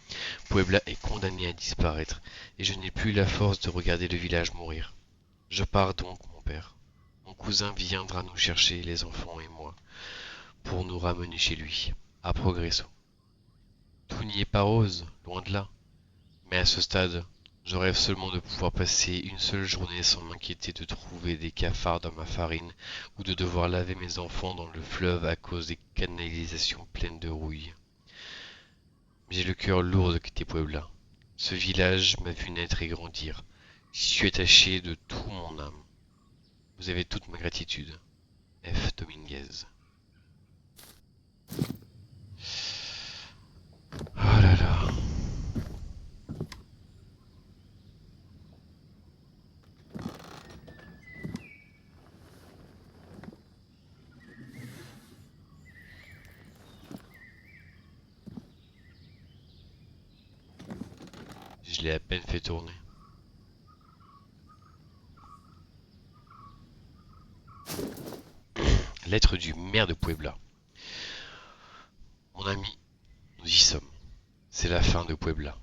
Puebla est condamné à disparaître, et je n'ai plus la force de regarder le village mourir. Je pars donc, mon père. Mon cousin viendra nous chercher, les enfants et moi, pour nous ramener chez lui, à Progresso. Tout n'y est pas rose, loin de là. Mais à ce stade, je rêve seulement de pouvoir passer une seule journée sans m'inquiéter de trouver des cafards dans ma farine ou de devoir laver mes enfants dans le fleuve à cause des canalisations pleines de rouille. J'ai le cœur lourd de quitter Puebla. Ce village m'a vu naître et grandir. J'y suis attaché de tout mon âme. Vous avez toute ma gratitude. F. Dominguez. Oh là là. Je l'ai à peine fait tourner. Lettre du maire de Puebla. Mon ami, nous y sommes. C'est la fin de Puebla.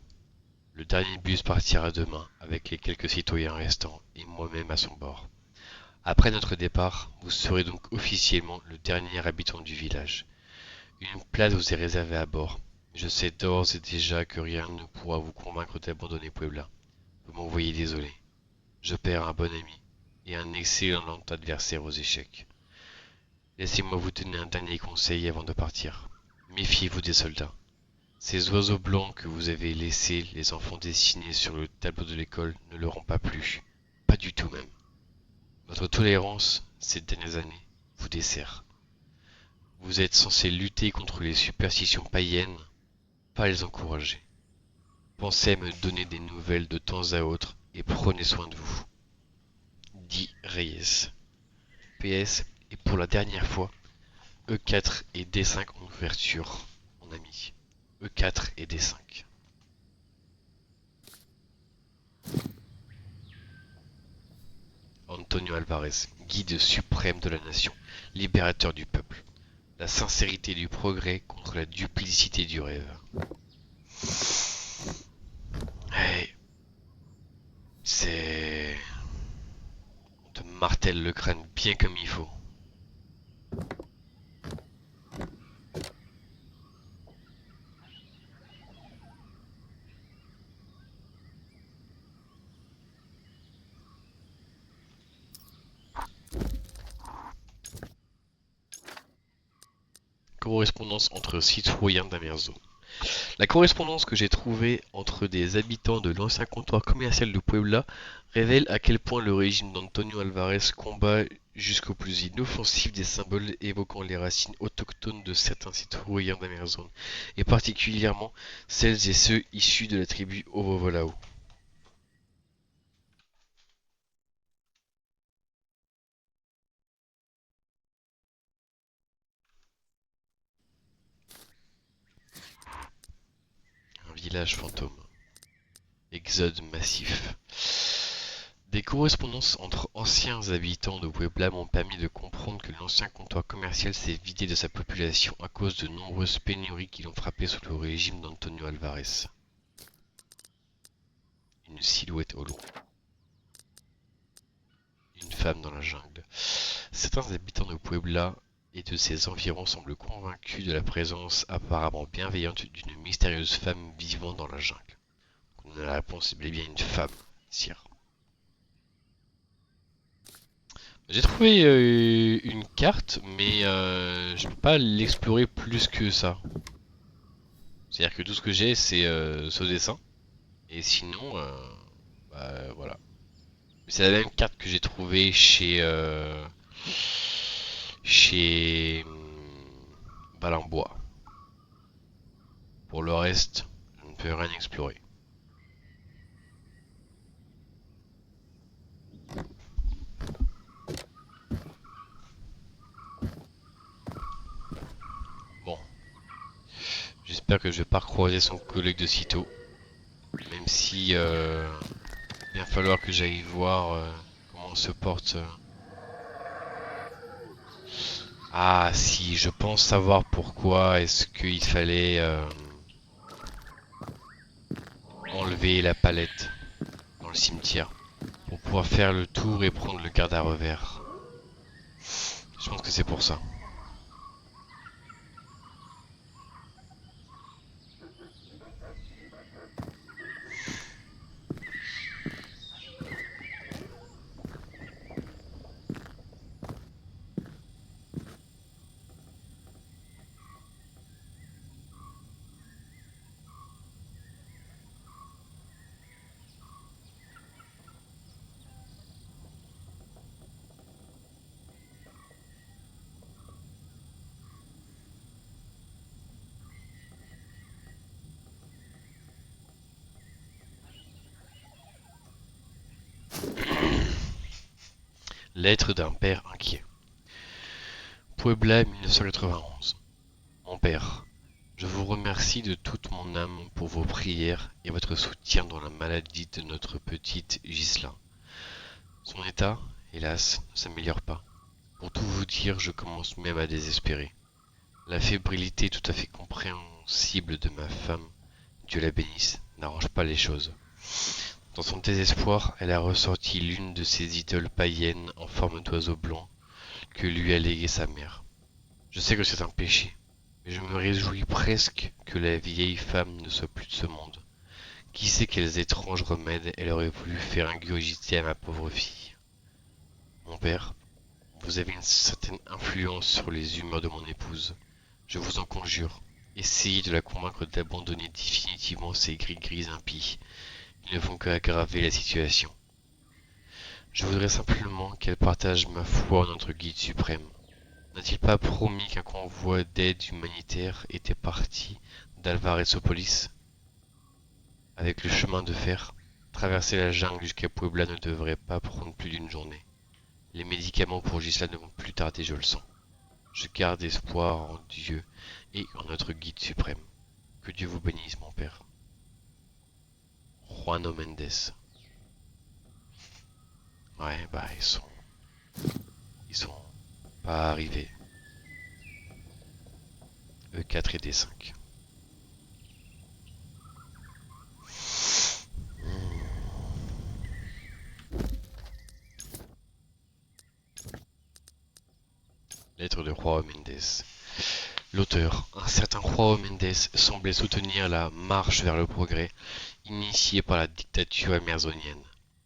Le dernier bus partira demain avec les quelques citoyens restants et moi-même à son bord. Après notre départ, vous serez donc officiellement le dernier habitant du village. Une place vous est réservée à bord. Je sais d'ores et déjà que rien ne pourra vous convaincre d'abandonner Puebla. Vous m'envoyez désolé. Je perds un bon ami et un excellent adversaire aux échecs. Laissez-moi vous donner un dernier conseil avant de partir. Méfiez-vous des soldats. Ces oiseaux blancs que vous avez laissés les enfants dessinés sur le tableau de l'école ne leur ont pas plu. Pas du tout même. Votre tolérance, ces dernières années, vous dessert. Vous êtes censé lutter contre les superstitions païennes, pas les encourager. Pensez à me donner des nouvelles de temps à autre et prenez soin de vous. Dit Reyes. PS, et pour la dernière fois, E4 et D5 en ouverture, mon ami. E4 et D5. Antonio Alvarez, guide suprême de la nation, libérateur du peuple. La sincérité du progrès contre la duplicité du rêve. Hey, c'est... On te martèle le crâne bien comme il faut. correspondance entre citoyens d'Amerzo. La correspondance que j'ai trouvée entre des habitants de l'ancien comptoir commercial de Puebla révèle à quel point le régime d'Antonio Alvarez combat jusqu'au plus inoffensif des symboles évoquant les racines autochtones de certains citoyens d'Amerzone, et particulièrement celles et ceux issus de la tribu Ovovolao. Un village fantôme. Exode massif. Des correspondances entre anciens habitants de Puebla m'ont permis de comprendre que l'ancien comptoir commercial s'est vidé de sa population à cause de nombreuses pénuries qui l'ont frappé sous le régime d'Antonio Alvarez. Une silhouette au loin. Une femme dans la jungle. Certains habitants de Puebla et de ses environs semblent convaincus de la présence apparemment bienveillante d'une mystérieuse femme vivant dans la jungle. La réponse est bel et bien une femme, sire. J'ai trouvé une carte, mais je peux pas l'explorer plus que ça. C'est-à-dire que tout ce que j'ai, c'est ce dessin. Et sinon, bah, voilà. C'est la même carte que j'ai trouvée chez Balambois. Pour le reste, je ne peux rien explorer. Bon. J'espère que je vais pas recroiser son collègue de sitôt. Même si il va falloir que j'aille voir comment se porte. Ah si, je pense savoir pourquoi est-ce qu'il fallait enlever la palette dans le cimetière pour pouvoir faire le tour et prendre le garde à revers. Je pense que c'est pour ça. Lettre d'un père inquiet. Puebla 1991. Mon père, je vous remercie de toute mon âme pour vos prières et votre soutien dans la maladie de notre petite Ghislain. Son état, hélas, ne s'améliore pas. Pour tout vous dire, je commence même à désespérer. La fébrilité tout à fait compréhensible de ma femme, Dieu la bénisse, n'arrange pas les choses. Dans son désespoir, elle a ressorti l'une de ses idoles païennes en forme d'oiseau blanc que lui a légué sa mère. Je sais que c'est un péché, mais je me réjouis presque que la vieille femme ne soit plus de ce monde. Qui sait quels étranges remèdes elle aurait voulu faire ingurgiter à ma pauvre fille. Mon père, vous avez une certaine influence sur les humeurs de mon épouse. Je vous en conjure, essayez de la convaincre d'abandonner définitivement ces gris-gris impies. Ils ne font qu'aggraver la situation. Je voudrais simplement qu'elle partage ma foi en notre guide suprême. N'a-t-il pas promis qu'un convoi d'aide humanitaire était parti d'Alvarezopolis? Avec le chemin de fer, traverser la jungle jusqu'à Puebla ne devrait pas prendre plus d'une journée. Les médicaments pour Gisela ne vont plus tarder, je le sens. Je garde espoir en Dieu et en notre guide suprême. Que Dieu vous bénisse, mon père. Juano Mendes. Ouais, bah ils sont pas arrivés. E4 et D5. Lettre de Juan Mendes. L'auteur, un certain Juan Mendes, semblait soutenir la marche vers le progrès initiée par la dictature amerzonienne.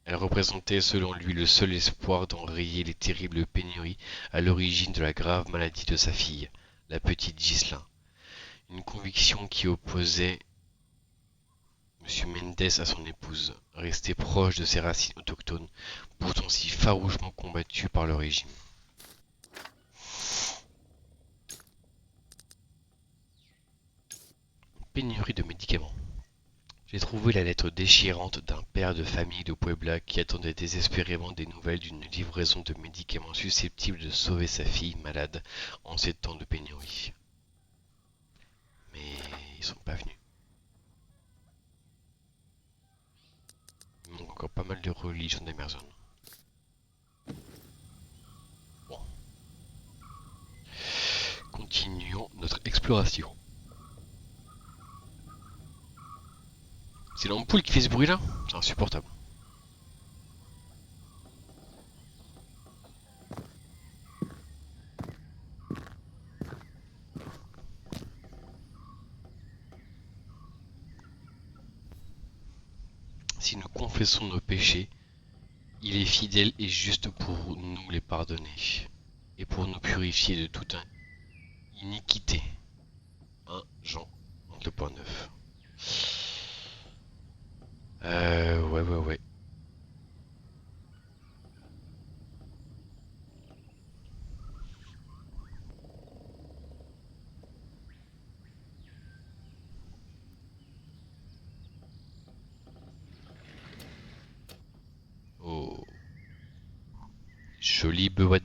Elle représentait selon lui le seul espoir d'enrayer les terribles pénuries à l'origine de la grave maladie de sa fille, la petite Ghislain. Une conviction qui opposait M. Mendes à son épouse, restée proche de ses racines autochtones, pourtant si farouchement combattues par le régime. Pénurie de médicaments. J'ai trouvé la lettre déchirante d'un père de famille de Puebla qui attendait désespérément des nouvelles d'une livraison de médicaments susceptibles de sauver sa fille malade en ces temps de pénurie. Mais ils sont pas venus. Il manque encore pas mal de religions d'Emerson. Bon. Continuons notre exploration. C'est l'ampoule qui fait ce bruit là? C'est insupportable. Si nous confessons nos péchés, il est fidèle et juste pour nous les pardonner et pour nous purifier de toute iniquité. 1 Jean 2.9. Ouais. Oh. Jolie beuette.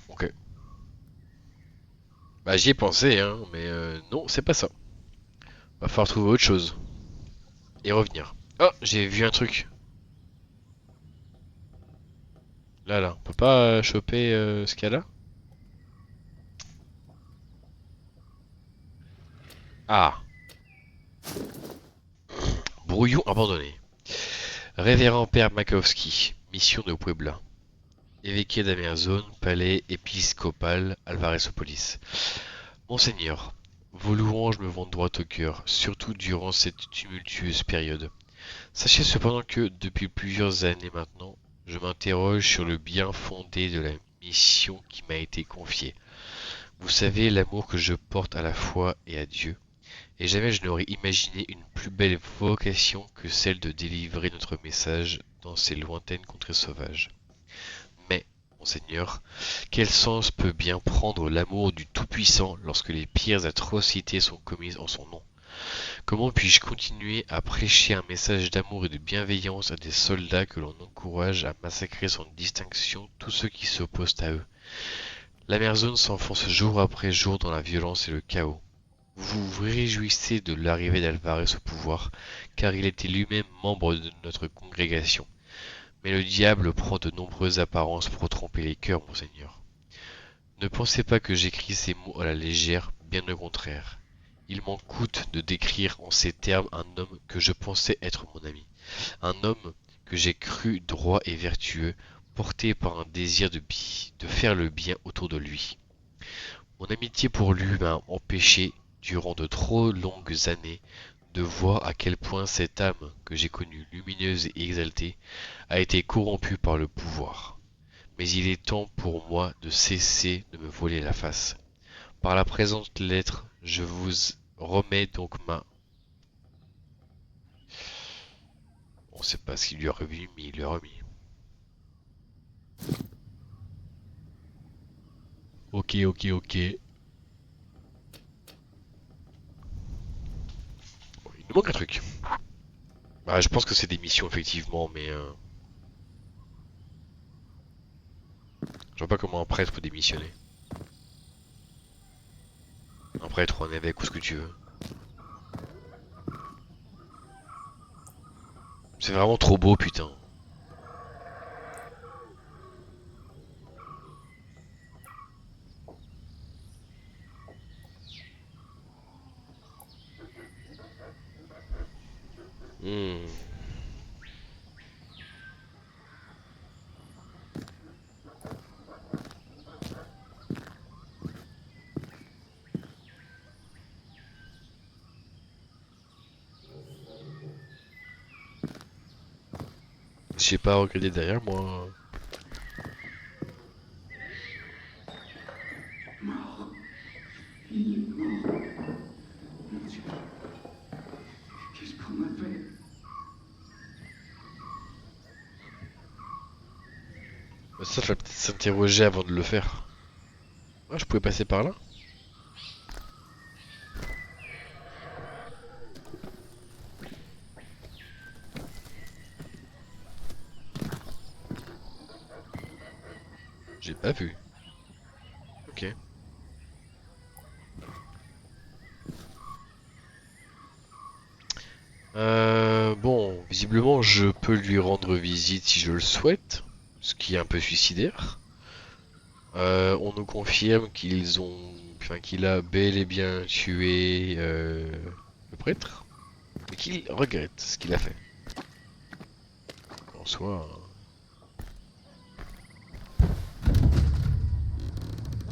Ok. Bah j'y ai pensé hein, mais non, c'est pas ça. Va falloir trouver autre chose. Et revenir. Oh, j'ai vu un truc. Là, on peut pas choper ce qu'il y a là? Ah, brouillon abandonné. Révérend Père Makowski, mission de Puebla. Évêché d'Amerzone, palais épiscopal Alvarezopolis. Monseigneur, vos louanges me vont droit au cœur, surtout durant cette tumultueuse période. Sachez cependant que, depuis plusieurs années maintenant, je m'interroge sur le bien fondé de la mission qui m'a été confiée. Vous savez l'amour que je porte à la foi et à Dieu, et jamais je n'aurais imaginé une plus belle vocation que celle de délivrer notre message dans ces lointaines contrées sauvages. Mais, Monseigneur, quel sens peut bien prendre l'amour du Tout-Puissant lorsque les pires atrocités sont commises en son nom? Comment puis-je continuer à prêcher un message d'amour et de bienveillance à des soldats que l'on encourage à massacrer sans distinction tous ceux qui s'opposent à eux? L'Amerzone s'enfonce jour après jour dans la violence et le chaos. Vous vous réjouissez de l'arrivée d'Alvarez au pouvoir, car il était lui-même membre de notre congrégation. Mais le diable prend de nombreuses apparences pour tromper les cœurs, Monseigneur. Ne pensez pas que j'écris ces mots à la légère, bien au contraire. Il m'en coûte de décrire en ces termes un homme que je pensais être mon ami, un homme que j'ai cru droit et vertueux, porté par un désir de faire le bien autour de lui. Mon amitié pour lui m'a empêché, durant de trop longues années, de voir à quel point cette âme que j'ai connue lumineuse et exaltée a été corrompue par le pouvoir. Mais il est temps pour moi de cesser de me voler la face. Par la présente lettre, je vous remets donc ma... On sait pas ce qu'il lui a remis, mais il lui a remis. Ok. Bon, il nous manque un truc. Bah, je pense que c'est des missions, effectivement, mais... Je vois pas comment un prêtre peut démissionner. Un prêtre ou un évêque ou ce que tu veux. C'est vraiment trop beau, putain. Hmm. J'ai pas regardé derrière moi. Ça, fallait peut-être s'interroger avant de le faire. Ah, je pouvais passer par là? J'ai pas vu. Ok. Bon, visiblement, je peux lui rendre visite si je le souhaite, ce qui est un peu suicidaire. On nous confirme qu'il a bel et bien tué le prêtre, mais qu'il regrette ce qu'il a fait. En soi.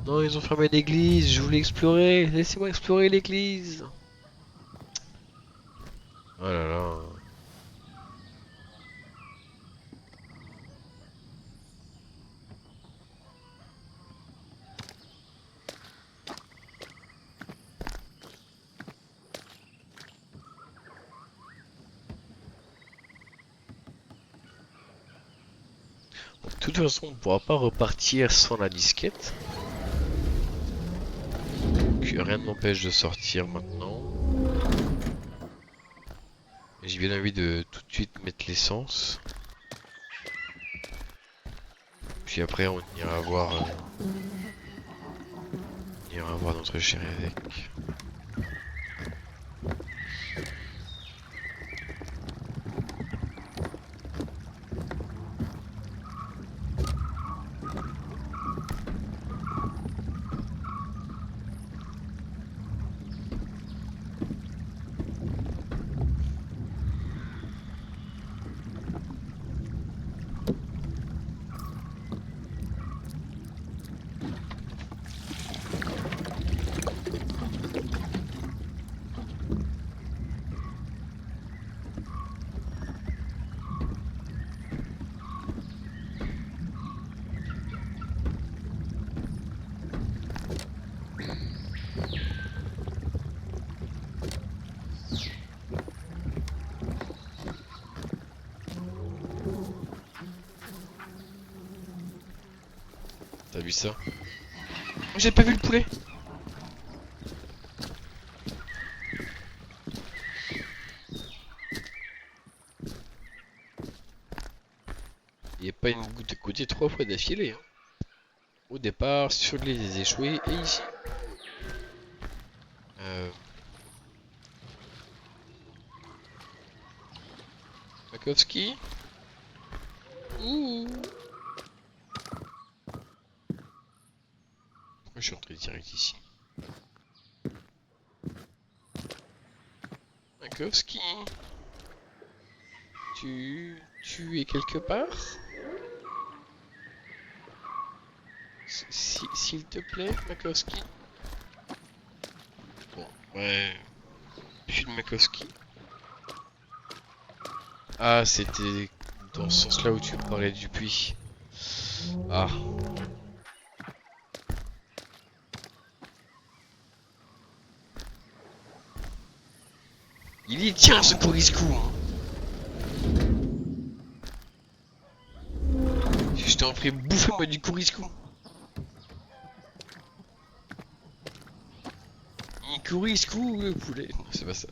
Non, ils ont fermé l'église. Je voulais explorer. Laissez-moi explorer l'église. Oh là là. De toute façon, on ne pourra pas repartir sans la disquette. Donc rien ne m'empêche de sortir maintenant. Et j'ai bien envie de tout de suite mettre l'essence. Puis après on ira voir, notre chéri avec. T'as vu ça? Oh, j'ai pas vu le poulet! Il n'y a pas une goutte de côté 3 fois d'affilée. Hein. Au départ, sur les échoués et ici. Makowski? Ouh! Pourquoi je suis entré direct ici? Makowski? Tu es quelque part? S'il te plaît, Makowski? Bon, ouais. Plus de Makowski. Ah, c'était dans ce sens-là où tu parlais du puits. Ah. Il y tient ce Couriscou, hein. Je t'en prie, bouffez-moi du Couriscou. Couriscou, le poulet. Non, c'est pas ça.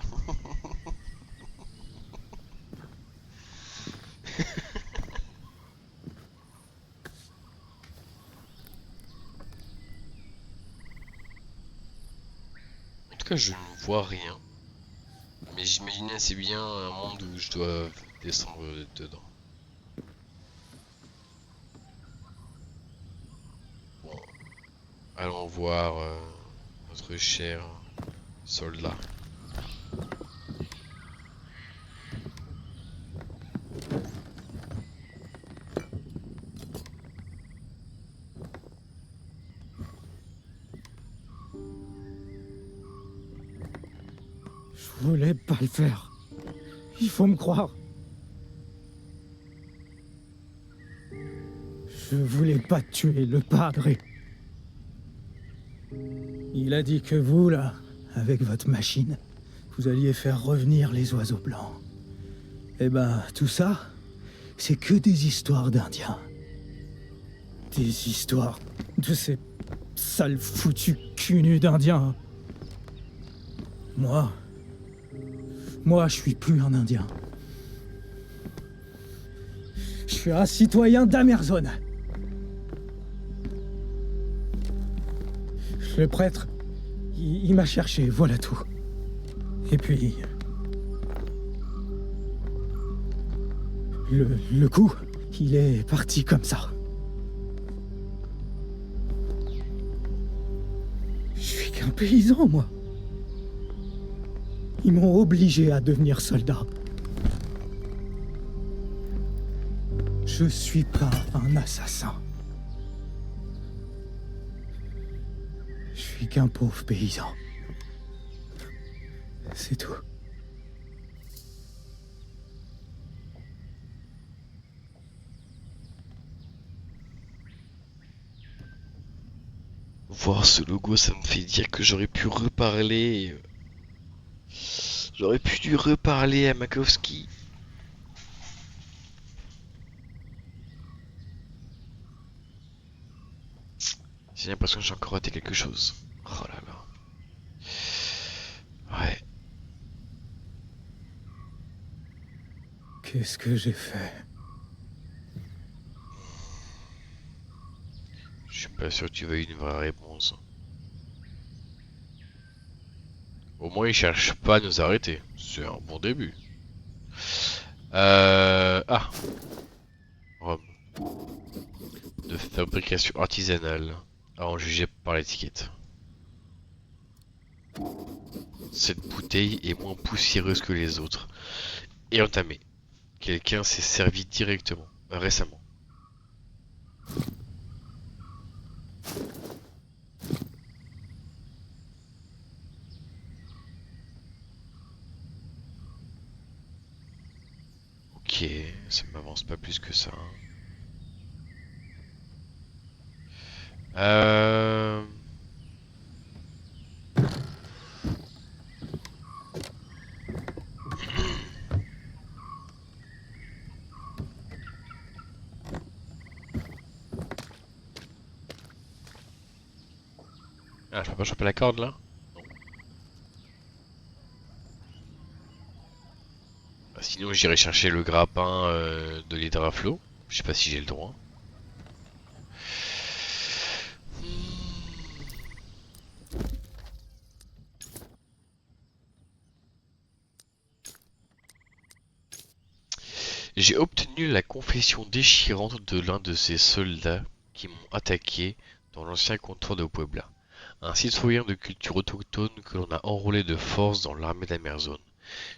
En tout cas, je ne vois rien. Mais j'imaginais assez bien un monde où je dois descendre dedans. Bon, allons voir notre cher soldat. Je voulais pas le faire. Il faut me croire. Je voulais pas tuer le padre. Il a dit que vous, là, avec votre machine, vous alliez faire revenir les oiseaux blancs. Eh ben, tout ça, c'est que des histoires d'Indiens. Des histoires de ces sales foutus cul nus d'Indiens. Moi, je suis plus un Indien. Je suis un citoyen d'Amerzone. Le prêtre, il m'a cherché, voilà tout. Et puis... Le coup, il est parti comme ça. Je suis qu'un paysan, moi. Ils m'ont obligé à devenir soldat. Je suis pas un assassin. Je suis qu'un pauvre paysan. C'est tout. Voir ce logo, ça me fait dire que j'aurais pu reparler. J'aurais pu lui reparler à Makowski. J'ai l'impression que j'ai encore raté quelque chose. Oh là là. Ouais. Qu'est-ce que j'ai fait? Je suis pas sûr que tu veuilles une vraie réponse. Au moins, il cherche pas à nous arrêter. C'est un bon début. Ah. Rhum. De fabrication artisanale. À en juger par l'étiquette. Cette bouteille est moins poussiéreuse que les autres. Et entamée. Quelqu'un s'est servi directement, récemment. Ok, ça m'avance pas plus que ça. Euh... Ah, je peux pas choper la corde là? Non. Bah, sinon j'irai chercher le grappin de l'hydraflow. Je sais pas si j'ai le droit. J'ai obtenu la confession déchirante de l'un de ces soldats qui m'ont attaqué dans l'ancien comptoir de Puebla. Un citoyen de culture autochtone que l'on a enrôlé de force dans l'armée d'Amerzone,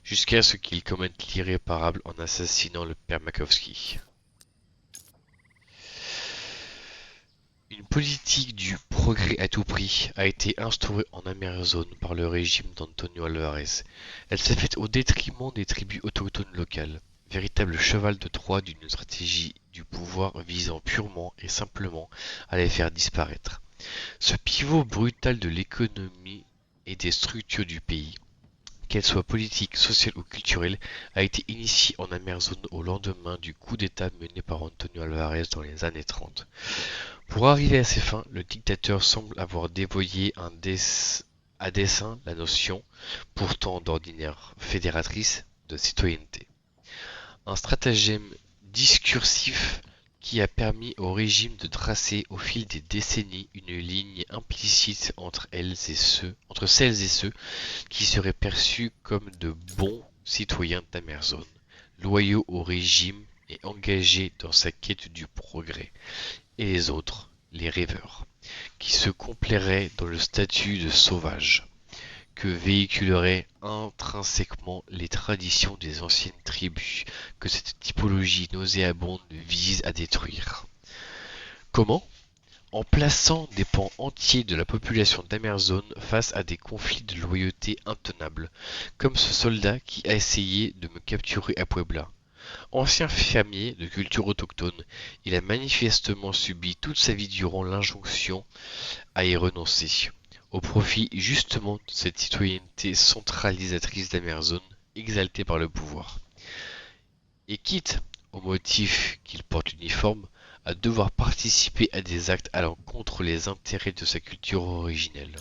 jusqu'à ce qu'il commette l'irréparable en assassinant le père Makowski. Une politique du progrès à tout prix a été instaurée en Amerzone par le régime d'Antonio Alvarez. Elle s'est faite au détriment des tribus autochtones locales, véritable cheval de Troie d'une stratégie du pouvoir visant purement et simplement à les faire disparaître. Ce pivot brutal de l'économie et des structures du pays, qu'elles soient politiques, sociales ou culturelles, a été initié en Amerzone au lendemain du coup d'état mené par Antonio Alvarez dans les années 30. Pour arriver à ses fins, le dictateur semble avoir dévoyé à dessein la notion, pourtant d'ordinaire fédératrice, de citoyenneté. Un stratagème discursif qui a permis au régime de tracer au fil des décennies une ligne implicite entre celles et ceux qui seraient perçus comme de bons citoyens d'Amerzone. loyaux au régime et engagés dans sa quête du progrès, et les autres, les rêveurs, qui se complairaient dans le statut de sauvages, que véhiculeraient intrinsèquement les traditions des anciennes tribus que cette typologie nauséabonde vise à détruire. Comment? En plaçant des pans entiers de la population d'Amerzone face à des conflits de loyauté intenables, comme ce soldat qui a essayé de me capturer à Puebla. Ancien fermier de culture autochtone, il a manifestement subi toute sa vie durant l'injonction à y renoncer, au profit justement de cette citoyenneté centralisatrice d'Amerzone, exaltée par le pouvoir. Et quitte, au motif qu'il porte l'uniforme, à devoir participer à des actes allant contre les intérêts de sa culture originelle.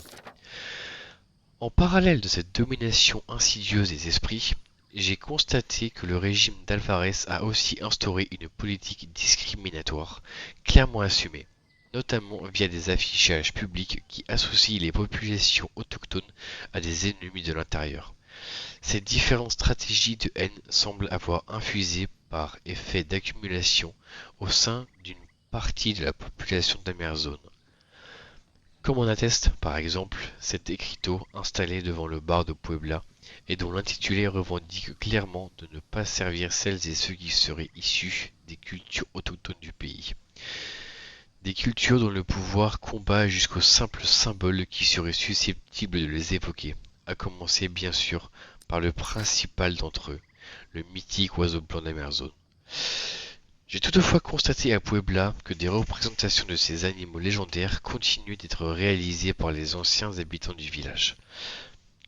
En parallèle de cette domination insidieuse des esprits, j'ai constaté que le régime d'Alvarez a aussi instauré une politique discriminatoire, clairement assumée, notamment via des affichages publics qui associent les populations autochtones à des ennemis de l'intérieur. Ces différentes stratégies de haine semblent avoir infusé par effet d'accumulation au sein d'une partie de la population d'Amerzone. Comme en atteste par exemple cet écriteau installé devant le bar de Puebla et dont l'intitulé revendique clairement de ne pas servir celles et ceux qui seraient issus des cultures autochtones du pays. Des cultures dont le pouvoir combat jusqu'aux simples symboles qui seraient susceptibles de les évoquer, à commencer bien sûr par le principal d'entre eux, le mythique oiseau blanc d'Amerzone. J'ai toutefois constaté à Puebla que des représentations de ces animaux légendaires continuaient d'être réalisées par les anciens habitants du village,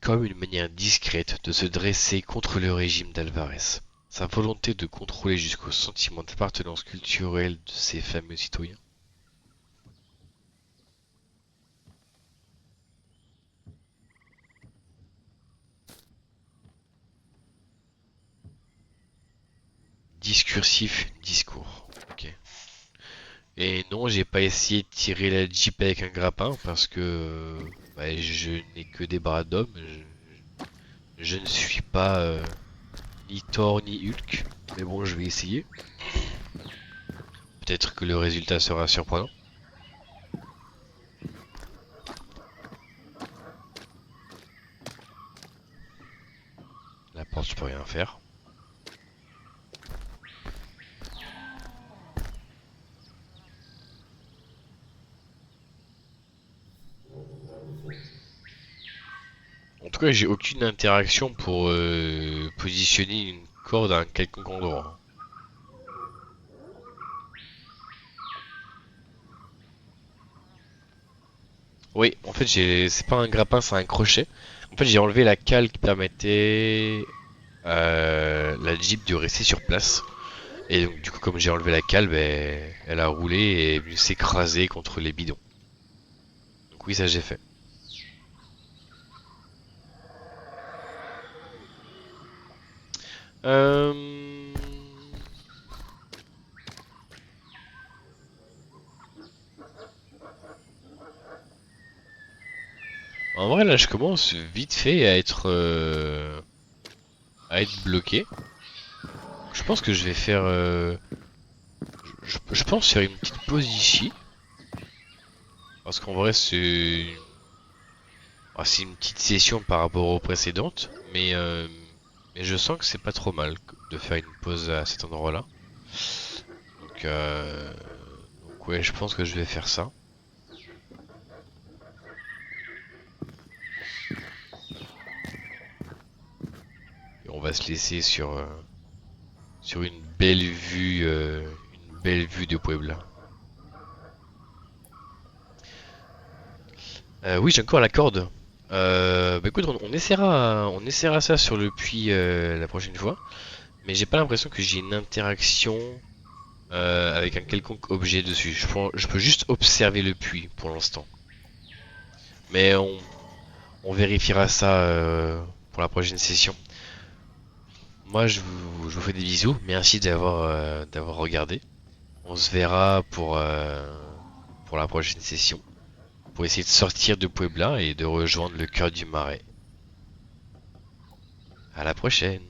comme une manière discrète de se dresser contre le régime d'Alvarez, sa volonté de contrôler jusqu'au sentiment d'appartenance culturelle de ces fameux citoyens. Discursif, discours. Ok. Et non, j'ai pas essayé de tirer la Jeep avec un grappin parce que je n'ai que des bras d'homme. Je ne suis pas ni Thor ni Hulk. Mais bon, je vais essayer. Peut-être que le résultat sera surprenant. La porte, je peux rien faire. En tout cas, j'ai aucune interaction pour positionner une corde à un quelconque endroit. Oui, en fait, c'est pas un grappin, c'est un crochet. En fait, j'ai enlevé la cale qui permettait la Jeep de rester sur place. Et donc, du coup, comme j'ai enlevé la cale, elle a roulé et est venue s'écraser contre les bidons. Donc oui, ça j'ai fait. Euh... En vrai, là, je commence vite fait à être bloqué. Je pense que je vais faire... je pense faire une petite pause ici. Parce qu'en vrai, c'est une petite session par rapport aux précédentes. Mais je sens que c'est pas trop mal de faire une pause à cet endroit-là. Donc ouais, je pense que je vais faire ça. Et on va se laisser sur une belle vue de Puebla. Oui, j'ai encore la corde. Écoute, on essaiera ça sur le puits la prochaine fois. Mais j'ai pas l'impression que j'ai une interaction avec un quelconque objet dessus. Je peux juste observer le puits pour l'instant. Mais on vérifiera ça pour la prochaine session. Moi, je vous fais des bisous. Merci d'avoir regardé. On se verra pour la prochaine session. Pour essayer de sortir de Puebla et de rejoindre le cœur du marais. À la prochaine.